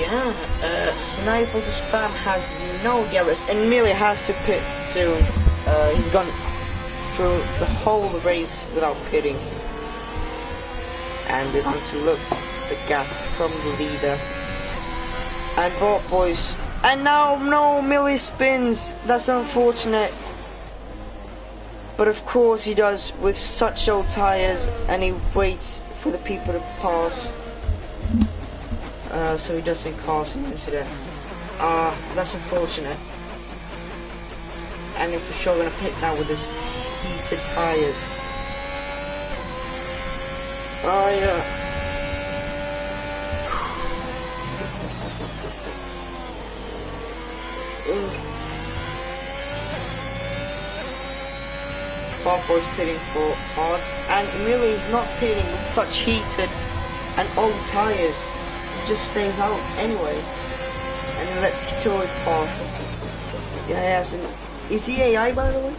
[SPEAKER 1] Yeah, Sniper to Spam has no Garrus and Millie has to pit soon. He's gone through the whole race without pitting. And we're going to look at the gap from the leader. And both boys. And now no Millie spins. That's unfortunate. But of course he does with such old tires, and he waits for the people to pass. So he doesn't cause an incident. That's unfortunate. And it's for sure gonna pit now with his heated tires. Oh yeah. Bobo's pitting for odds, and Millie's not pitting with such heated and old tires. Just stays out anyway, and then lets Kittori past. Yeah, he has an. Is he AI, by the way?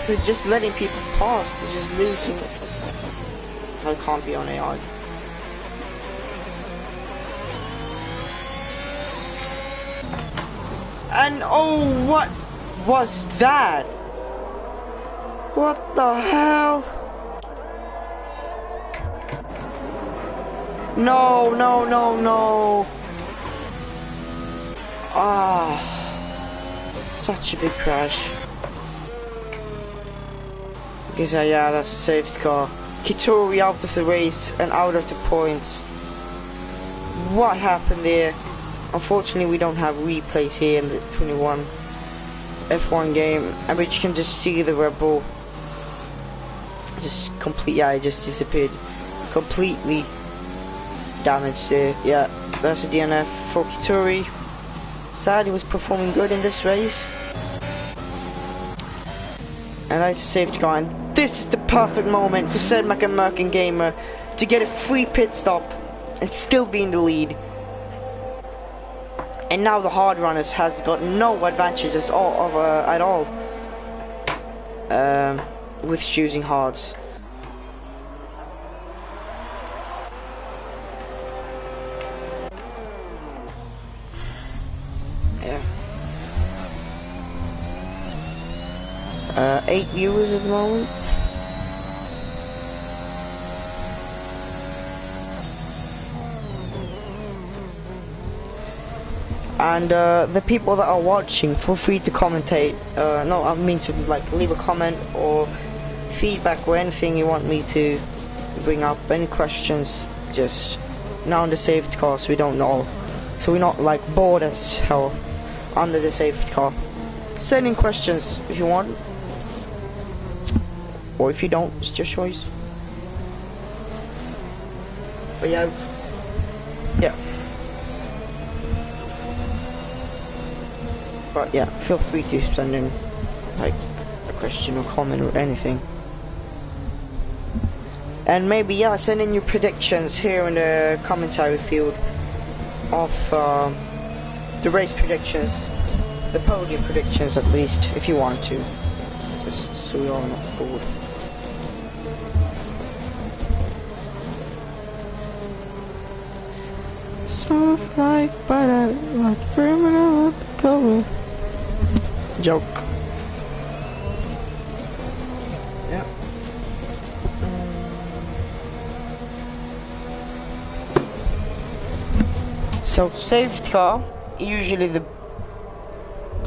[SPEAKER 1] He's just letting people pass. He's just losing. No, can't be on AI. And oh, what was that? What the hell? No, no, no, no. Ah, such a big crash. Because yeah, that's a safety car. Kittori out of the race and out of the points. What happened there? unfortunately we don't have replays here in the 21 F1 game, and which you can just see the Red Bull just it just disappeared, completely damaged there. Yeah, that's a DNF for Kituri. Sad, he was performing good in this race. And that's a safety car, and this is the perfect moment for said American Gamer to get a free pit stop and still be in the lead. And now the hard runners has got no advantages at all with choosing hards. Yeah. 8 viewers at the moment. And the people that are watching, feel free to commentate. No, I mean to like leave a comment or feedback or anything you want me to bring up. Any questions? Just now on the safety car, so we don't know, so we're not like bored as hell under the safety car. Send in questions if you want, or if you don't, it's your choice. But yeah. But yeah, feel free to send in like a question or comment or anything. And maybe, yeah, send in your predictions here in the commentary field of the race predictions, the podium predictions at least, if you want to, just so we all not bored. Soft like butter, like criminal cover. Joke. Yeah. So safety car, usually the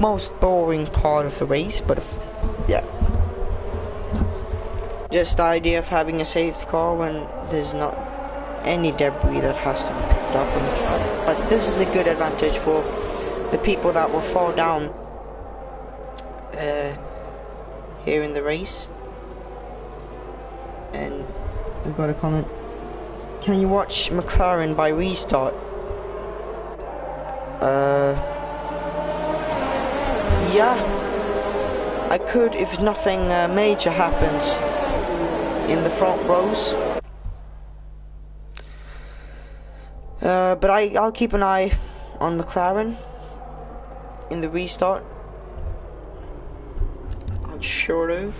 [SPEAKER 1] most boring part of the race, but yeah. Just the idea of having a safety car when there's not any debris that has to be picked up on the track. But this is a good advantage for the people that will fall down here in the race. And we've got a comment. Can you watch McLaren by restart? Yeah, I could if nothing major happens in the front rows. But I'll keep an eye on McLaren in the restart. I'll sure do.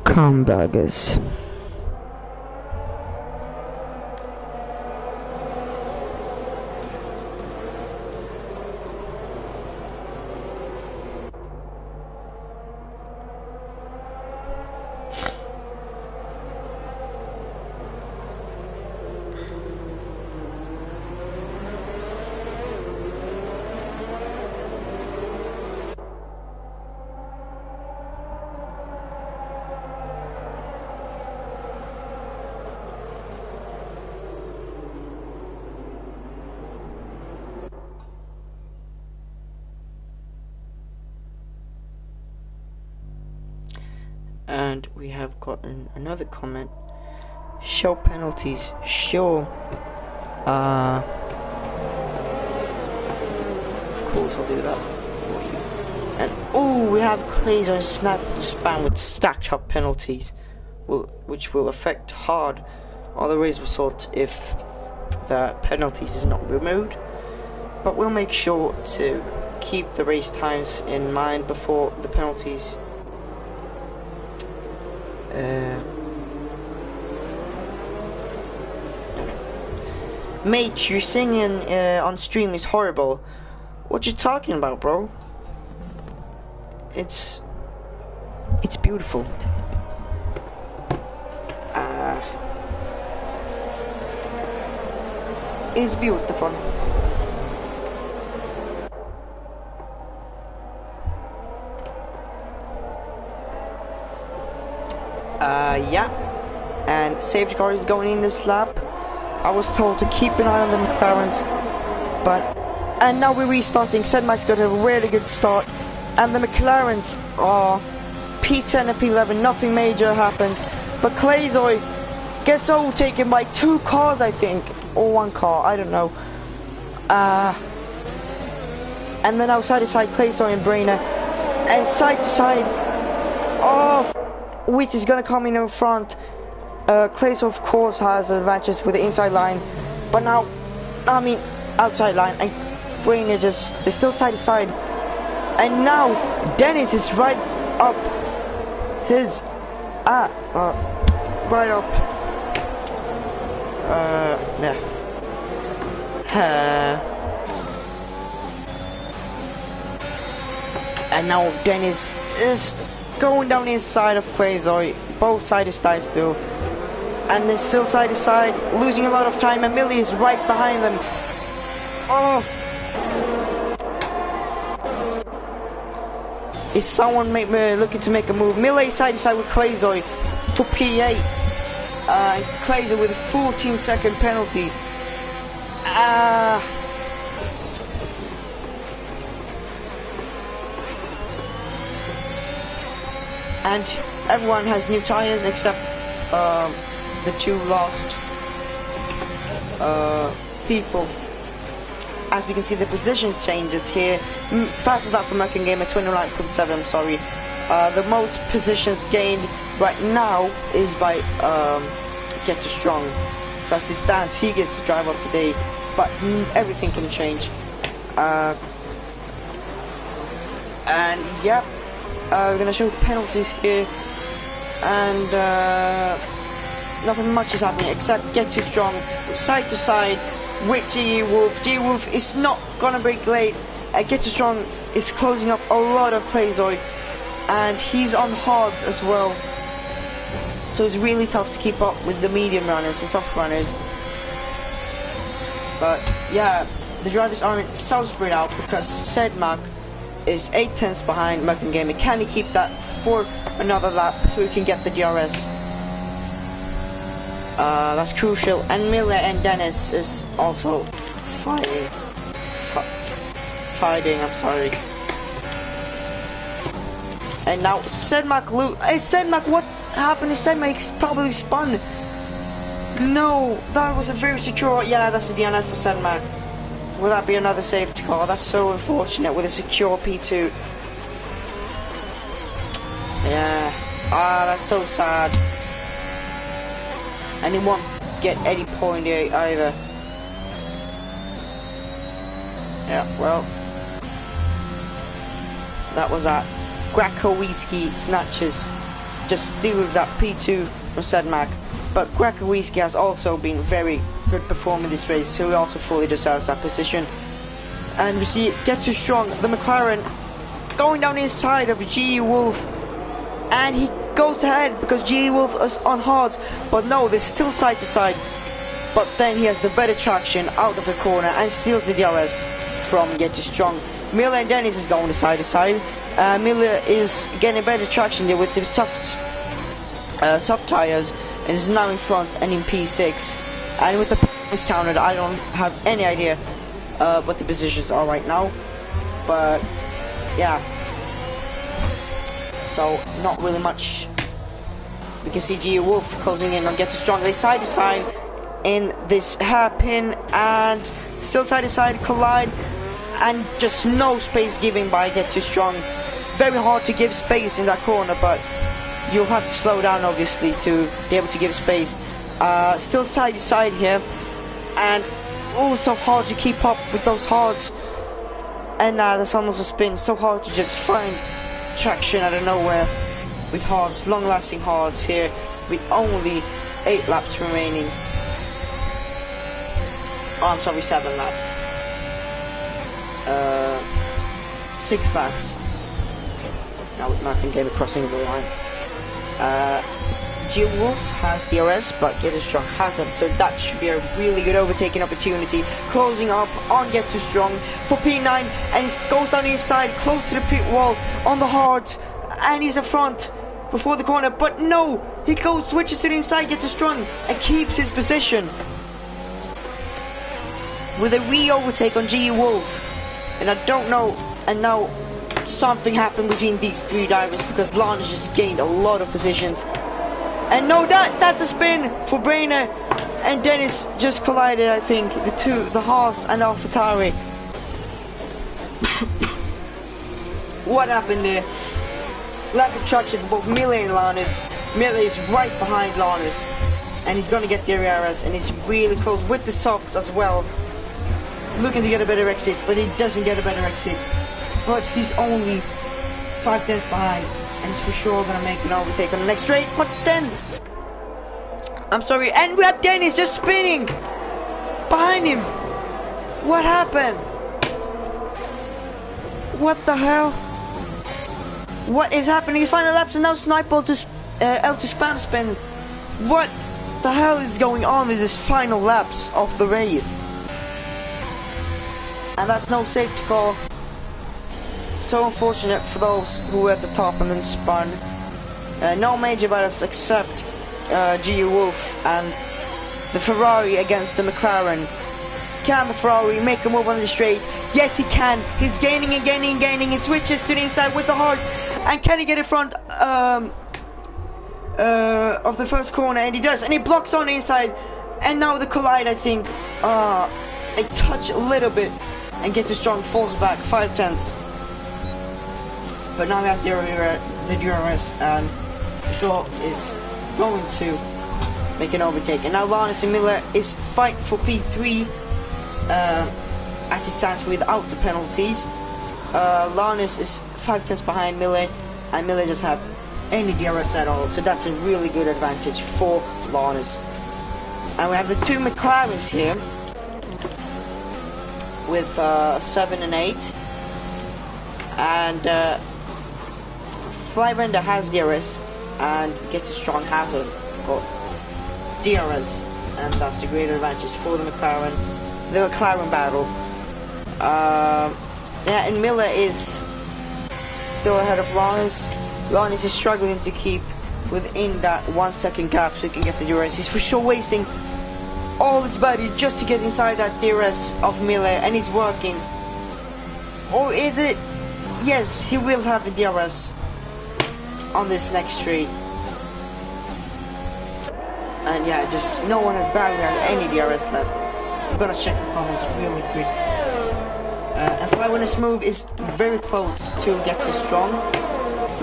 [SPEAKER 1] Hamburgers. And we have gotten another comment. Show penalties. Sure. Of course I'll do that for you. And oh, we have Clay's on snap spam with stacked up penalties, which will affect hard on the race result if the penalties is not removed. But we'll make sure to keep the race times in mind before the penalties. Mate, your singing on stream is horrible. What you talking about, bro? It's It's beautiful. It's beautiful. Yeah. And safety car is going in this lap. I was told to keep an eye on the McLarens, and now we're restarting. Sedmac's got a really good start, and the McLarens are P10 and P11. Nothing major happens, but Clayzoy gets overtaken by 2 cars, I think, or 1 car. I don't know. And then outside to side, Clayzoy and Brainer, and side to side. Oh, which is gonna come in front. Clayzoy, of course, has advantages with the inside line, but now, I mean, outside line, and Brainer just is still side to side. And now Dennis is right up his right up yeah. And now Dennis is going down inside of Clayzoy, both side to side still, and they're still side to side, losing a lot of time, and Millie is right behind them. Oh, is someone looking to make a move? Millie side to side with Clayzoy for P8. Clayzoy with a 14-second penalty. And everyone has new tires except the 2 lost people. As we can see, the positions changes here. Fastest lap for American Gamer, 29.7, I'm sorry. The most positions gained right now is by Get to Strong. So as it stands, he gets the drive of the day, but everything can change. And yep, we're gonna show penalties here, and nothing much is happening except Get Too Strong side to side with GE Wolf. GE Wolf is not gonna break late. Get Too Strong is closing up a lot of Clayzoy, and he's on hards as well, so it's really tough to keep up with the medium runners and soft runners. But yeah, the drivers aren't so spread out because Sedmac is 8/10 behind American Gamer. Can he keep that for another lap so he can get the DRS? That's crucial. And Miller and Dennis is also fighting. I'm sorry. And now Sedmac Hey Sedmac, what happened to Sedmac? He's probably spun. No, that was a very secure. Yeah, that's a DNF for Sedmac. Will that be another safety car? That's so unfortunate with a secure P2. Yeah. That's so sad. And he won't get any point either. Yeah, well. That was that. Grakowiski snatches. Just steals that P2 from Sedmac. But Grakowiski has also been very good performer in this race, so he also fully deserves that position. And we see Get Too Strong, the McLaren, going down inside of GE Wolf, and he goes ahead because GE Wolf is on hards, but no, they're still side to side. But then he has the better traction out of the corner and steals the DRS from Get Too Strong. Miller and Dennis is going side to side. Miller is getting better traction there with the soft tires, and is now in front and in P6. And with the discounted, I don't have any idea what the positions are right now, but yeah, so not really much. We can see GE Wolf closing in on Get Too Strong. They side to side in this hairpin, and still side to side collide, and just no space giving by Get Too Strong. Very hard to give space in that corner, but you'll have to slow down obviously to be able to give space. Still side to side here, and also hard to keep up with those hards. And that's almost a spin. So hard to just find traction out of nowhere with hards, long-lasting hards here, with only 8 laps remaining. Oh, I'm sorry, 7 laps. 6 laps. Now with Martin Gamer crossing the line. Wolf has DRS, but Get Too Strong hasn't, so that should be a really good overtaking opportunity. Closing up on Get Too Strong for P9, and he goes down the inside, close to the pit wall, on the hards, and he's in front before the corner, but no! He switches to the inside, Get Too Strong, and keeps his position. With a re-overtake on GE Wolf, and I don't know, and now something happened between these three drivers because Lance just gained a lot of positions. And no, that's a spin for Brainer, and Dennis just collided, I think, the Haas and AlphaTauri. What happened there? Lack of traction for both Miller and Lanus. Miller is right behind Lanus, and he's gonna get the DRS, and he's really close with the softs as well. Looking to get a better exit, but he doesn't get a better exit. But he's only 5 tenths behind, and he's for sure gonna make an overtake on the next straight. But then, I'm sorry, and we have Dennis just spinning behind him. What happened? What the hell? What is happening? His final laps, and now Snipe L2 spam spins. What the hell is going on with his final laps of the race? And that's no safety call. So unfortunate for those who were at the top and then spun. No major battles except GE Wolf and the Ferrari against the McLaren. Can the Ferrari make a move on the straight? Yes, he can. He's gaining and gaining and gaining. He switches to the inside with the hard. And can he get in front of the first corner? And he does. And he blocks on the inside. And now the collide, I think. A touch a little bit. And Get Too Strong falls back 5 tenths. But now he has the DRS, and Shaw is going to make an overtake. And now Lanus and Miller is fight for P3 as it stands without the penalties. Lanus is 5 tenths behind Miller, and Miller doesn't have any DRS at all, so that's a really good advantage for Lanus. And we have the two McLarens here with 7 and 8, and Flybender has DRS, and Get Too Strong hasn't got DRS, and that's a great advantage for the McLaren battle. Yeah, and Miller is still ahead of Lanus. Lanus is struggling to keep within that 1 second gap so he can get the DRS. He's for sure wasting all his body just to get inside that DRS of Miller, and he's working. Or is it? Yes, he will have the DRS on this next straight. And yeah, just no one has barely has any DRS left. I'm gonna check the comments really quick. And Flywinner's move is very close to Get Too Strong.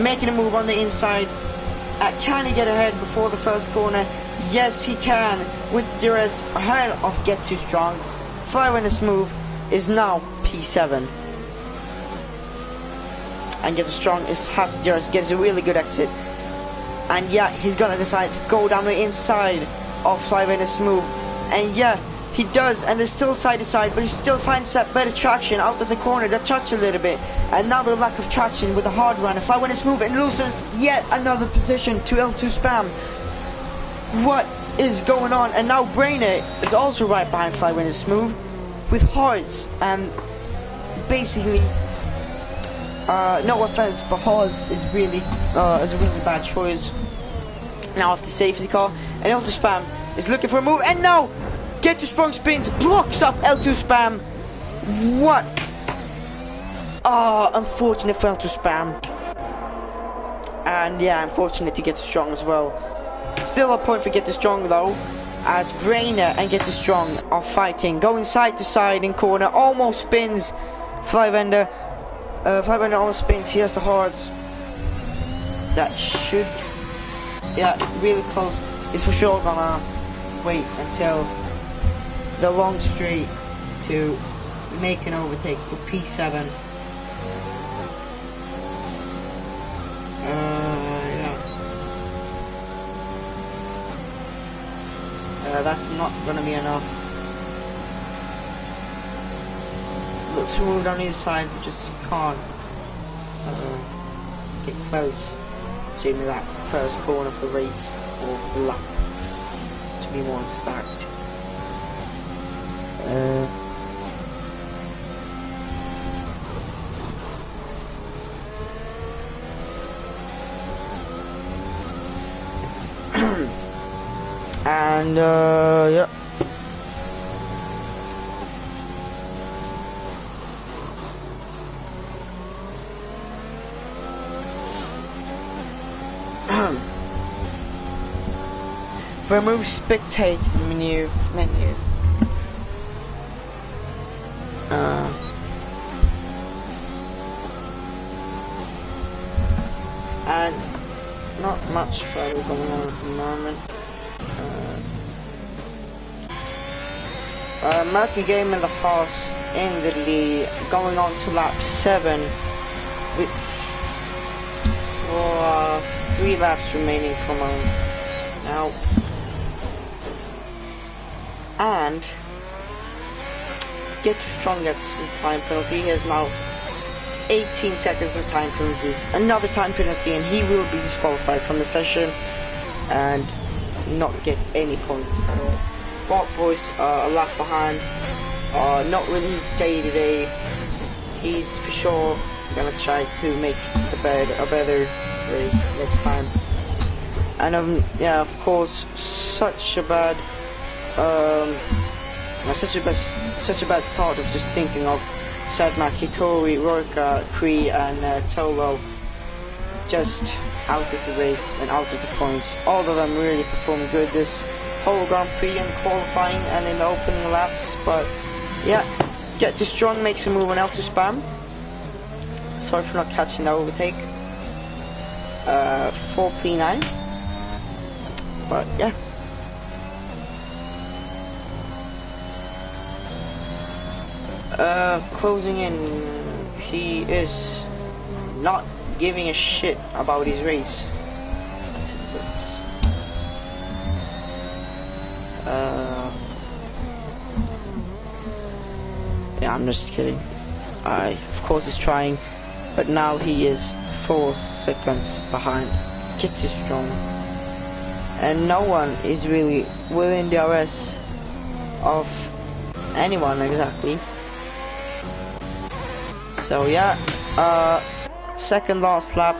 [SPEAKER 1] Making a move on the inside. Can he get ahead before the first corner? Yes, he can, with DRS ahead of Get Too Strong. Flywinner's move is now P7. And Get Too Strong has the DRS, gets a really good exit. And yeah, he's gonna decide to go down the inside of Flywinner's move. And yeah, he does, and they're still side to side, but he still finds that better traction out of the corner, that touch a little bit. And now the lack of traction with the hard run. Flywinner's move and loses yet another position to L2 Spam. What is going on? And now Brainer is also right behind Flywinner's move with hards, and basically no offense, but hards is really a really bad choice. Now after safety car, and L2 Spam is looking for a move, and now Get Too Strong spins, blocks up L2 Spam. What? Unfortunate for L2 Spam. And yeah, unfortunate to Get Too Strong as well. Still a point for Get Too Strong though, as Brainer and Get Too Strong are fighting, going side to side in corner, almost spins Flybender. Flybender almost spins, he has the hards. That should, yeah, really close. It's for sure gonna wait until the long straight to make an overtake for P7. That's not gonna be enough. Looks to move down his side, but just can't. get close to that first corner of the race, or lap, to be more exact. And yeah. Remove spectate menu. And not much further going on at the moment. American Game in the Haas in the lead, going on to lap 7 with 3 laps remaining from now. And Get Too Strong gets his time penalty. He has now 18 seconds of time penalties. Another time penalty and he will be disqualified from the session and not get any points at all. Bob Boys are a lap behind. Not really his day today. He's for sure gonna try to make a better race next time. And yeah, of course, such a bad thought of just thinking of Sadmak, Hitori, Rorka, Kree, and Tolo just out of the race and out of the points. All of them really performed good this whole Grand Prix and qualifying and in the opening laps. But yeah, Get Too Strong makes a move on out to spam. Sorry for not catching that overtake. 4P9. But yeah. Closing in, he is not giving a shit about his race. As it looks. Yeah, I'm just kidding. Of course he's trying, but now he is 4 seconds behind. Get Too Strong. And no one is really within the DRS of anyone exactly. So yeah, second last lap.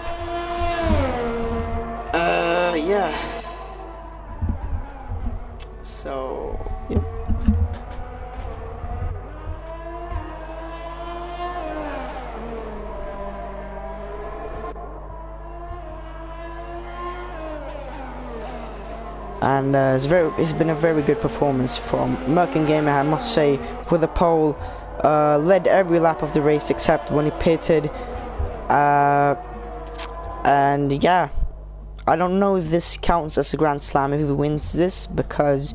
[SPEAKER 1] Yeah. So yeah. And it's been a very good performance from Merkin Gamer, I must say, with the pole. Led every lap of the race except when he pitted. And yeah, I don't know if this counts as a Grand Slam if he wins this, because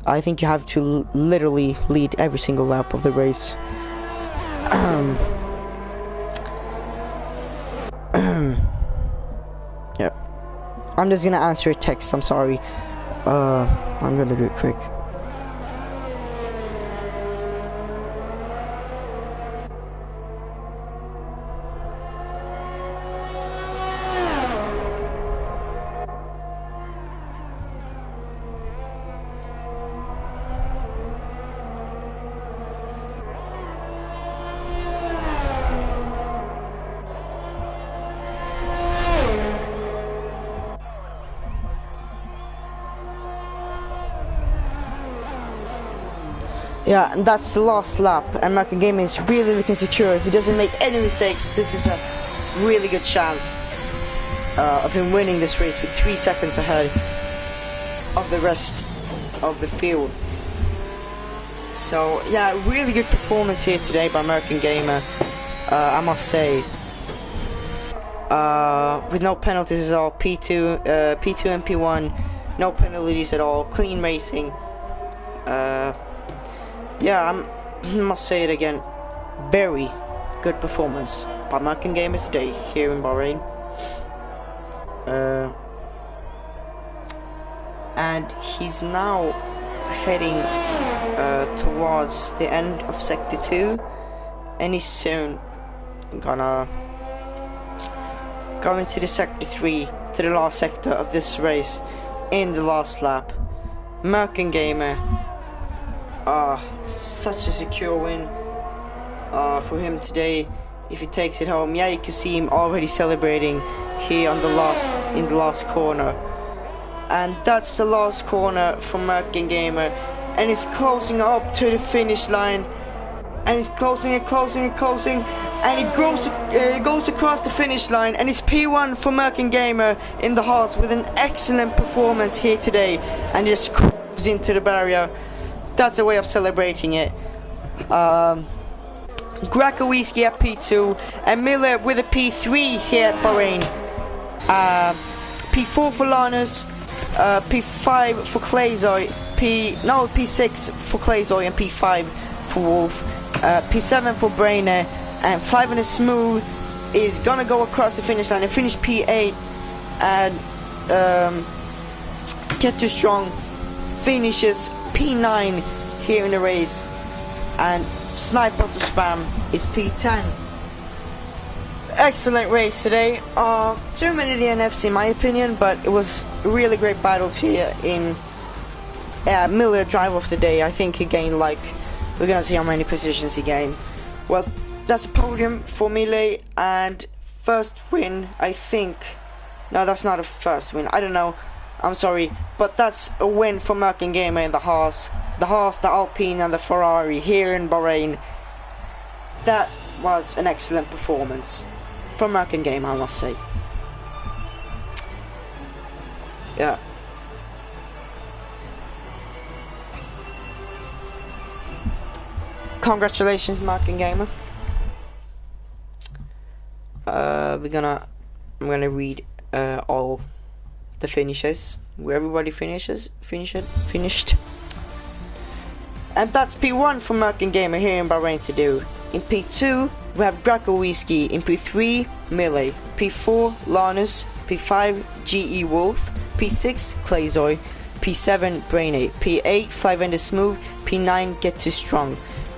[SPEAKER 1] I think you have to literally lead every single lap of the race. Yeah, I'm just gonna answer a text, I'm sorry. I'm gonna do it quick. Yeah, and that's the last lap, and American Gaming is really looking secure. If he doesn't make any mistakes, this is a really good chance of him winning this race with 3 seconds ahead of the rest of the field. So yeah, really good performance here today by American Gamer, I must say. With no penalties at all, P2 and P1, no penalties at all, clean racing. Yeah, I must say it again, very good performance by American Gamer today here in Bahrain. And he's now heading towards the end of Sector 2, and he's soon gonna going to the sector 3, to the last sector of this race in the last lap. Merkin Gamer, such a secure win for him today. If he takes it home, yeah, you can see him already celebrating here on in the last corner. And that's the last corner for Merkin Gamer, and it's closing up to the finish line, and it's closing, and it goes across the finish line, and it's P1 for Merkin Gamer in the Haas with an excellent performance here today, and just cruises into the barrier. That's a way of celebrating it. Graco Whiskey at P2, and Miller with a P3 here at Bahrain. P4 for Lanus, P5 for Clayzoy, P6 for Clayzoy, and P5 for Wolf, P7 for Brainer, and 5 in a Smooth is gonna go across the finish line and finish P8, and Get Too Strong finishes P9 here in the race, and Sniper to Spam is P10. Excellent race today. Too many DNFs in my opinion, but it was really great battles here in Miller drive of the day. I think he gained, like, we're gonna see how many positions he gained. Well, that's a podium for Miller, and first win, I think. No, that's not a first win, I don't know, I'm sorry, but that's a win for Merkin Gamer in the Haas, the Alpine and the Ferrari here in Bahrain. That was an excellent performance from Merkin Gamer, I must say. Yeah. Congratulations, Merkin Gamer. I'm gonna read all the finishes, where everybody finished. And that's P1 for Merkin Gamer here in Bahrain to do. In P2 we have Graco Whiskey, in P3 Melee, P4 Lanus, P5 GE Wolf, P6 Clayzoy, P7 Brainy, P8 5 and Smooth, P9 Get Too Strong,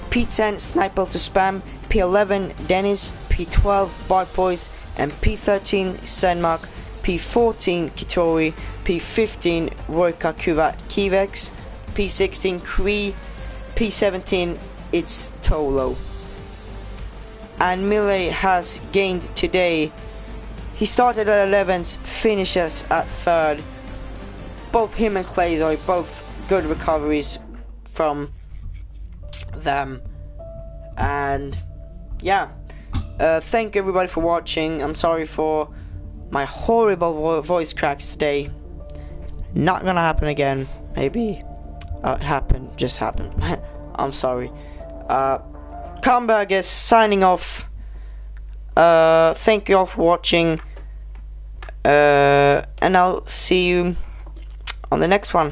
[SPEAKER 1] P10 Sniper to Spam, P11 Dennis, P12 Bart Boys, and P13 Senmark, P14 Kitori, P15 Royka Kivex, P16 Cree, P17 it's Tolo. And Mille has gained today. He started at 11th, finishes at 3rd. Both him and Clayzoy, both good recoveries from them. And yeah, thank everybody for watching. I'm sorry for my horrible voice cracks today. Not gonna happen again. Maybe just happened. I'm sorry. Kamberg is signing off. Thank you all for watching, and I'll see you on the next one.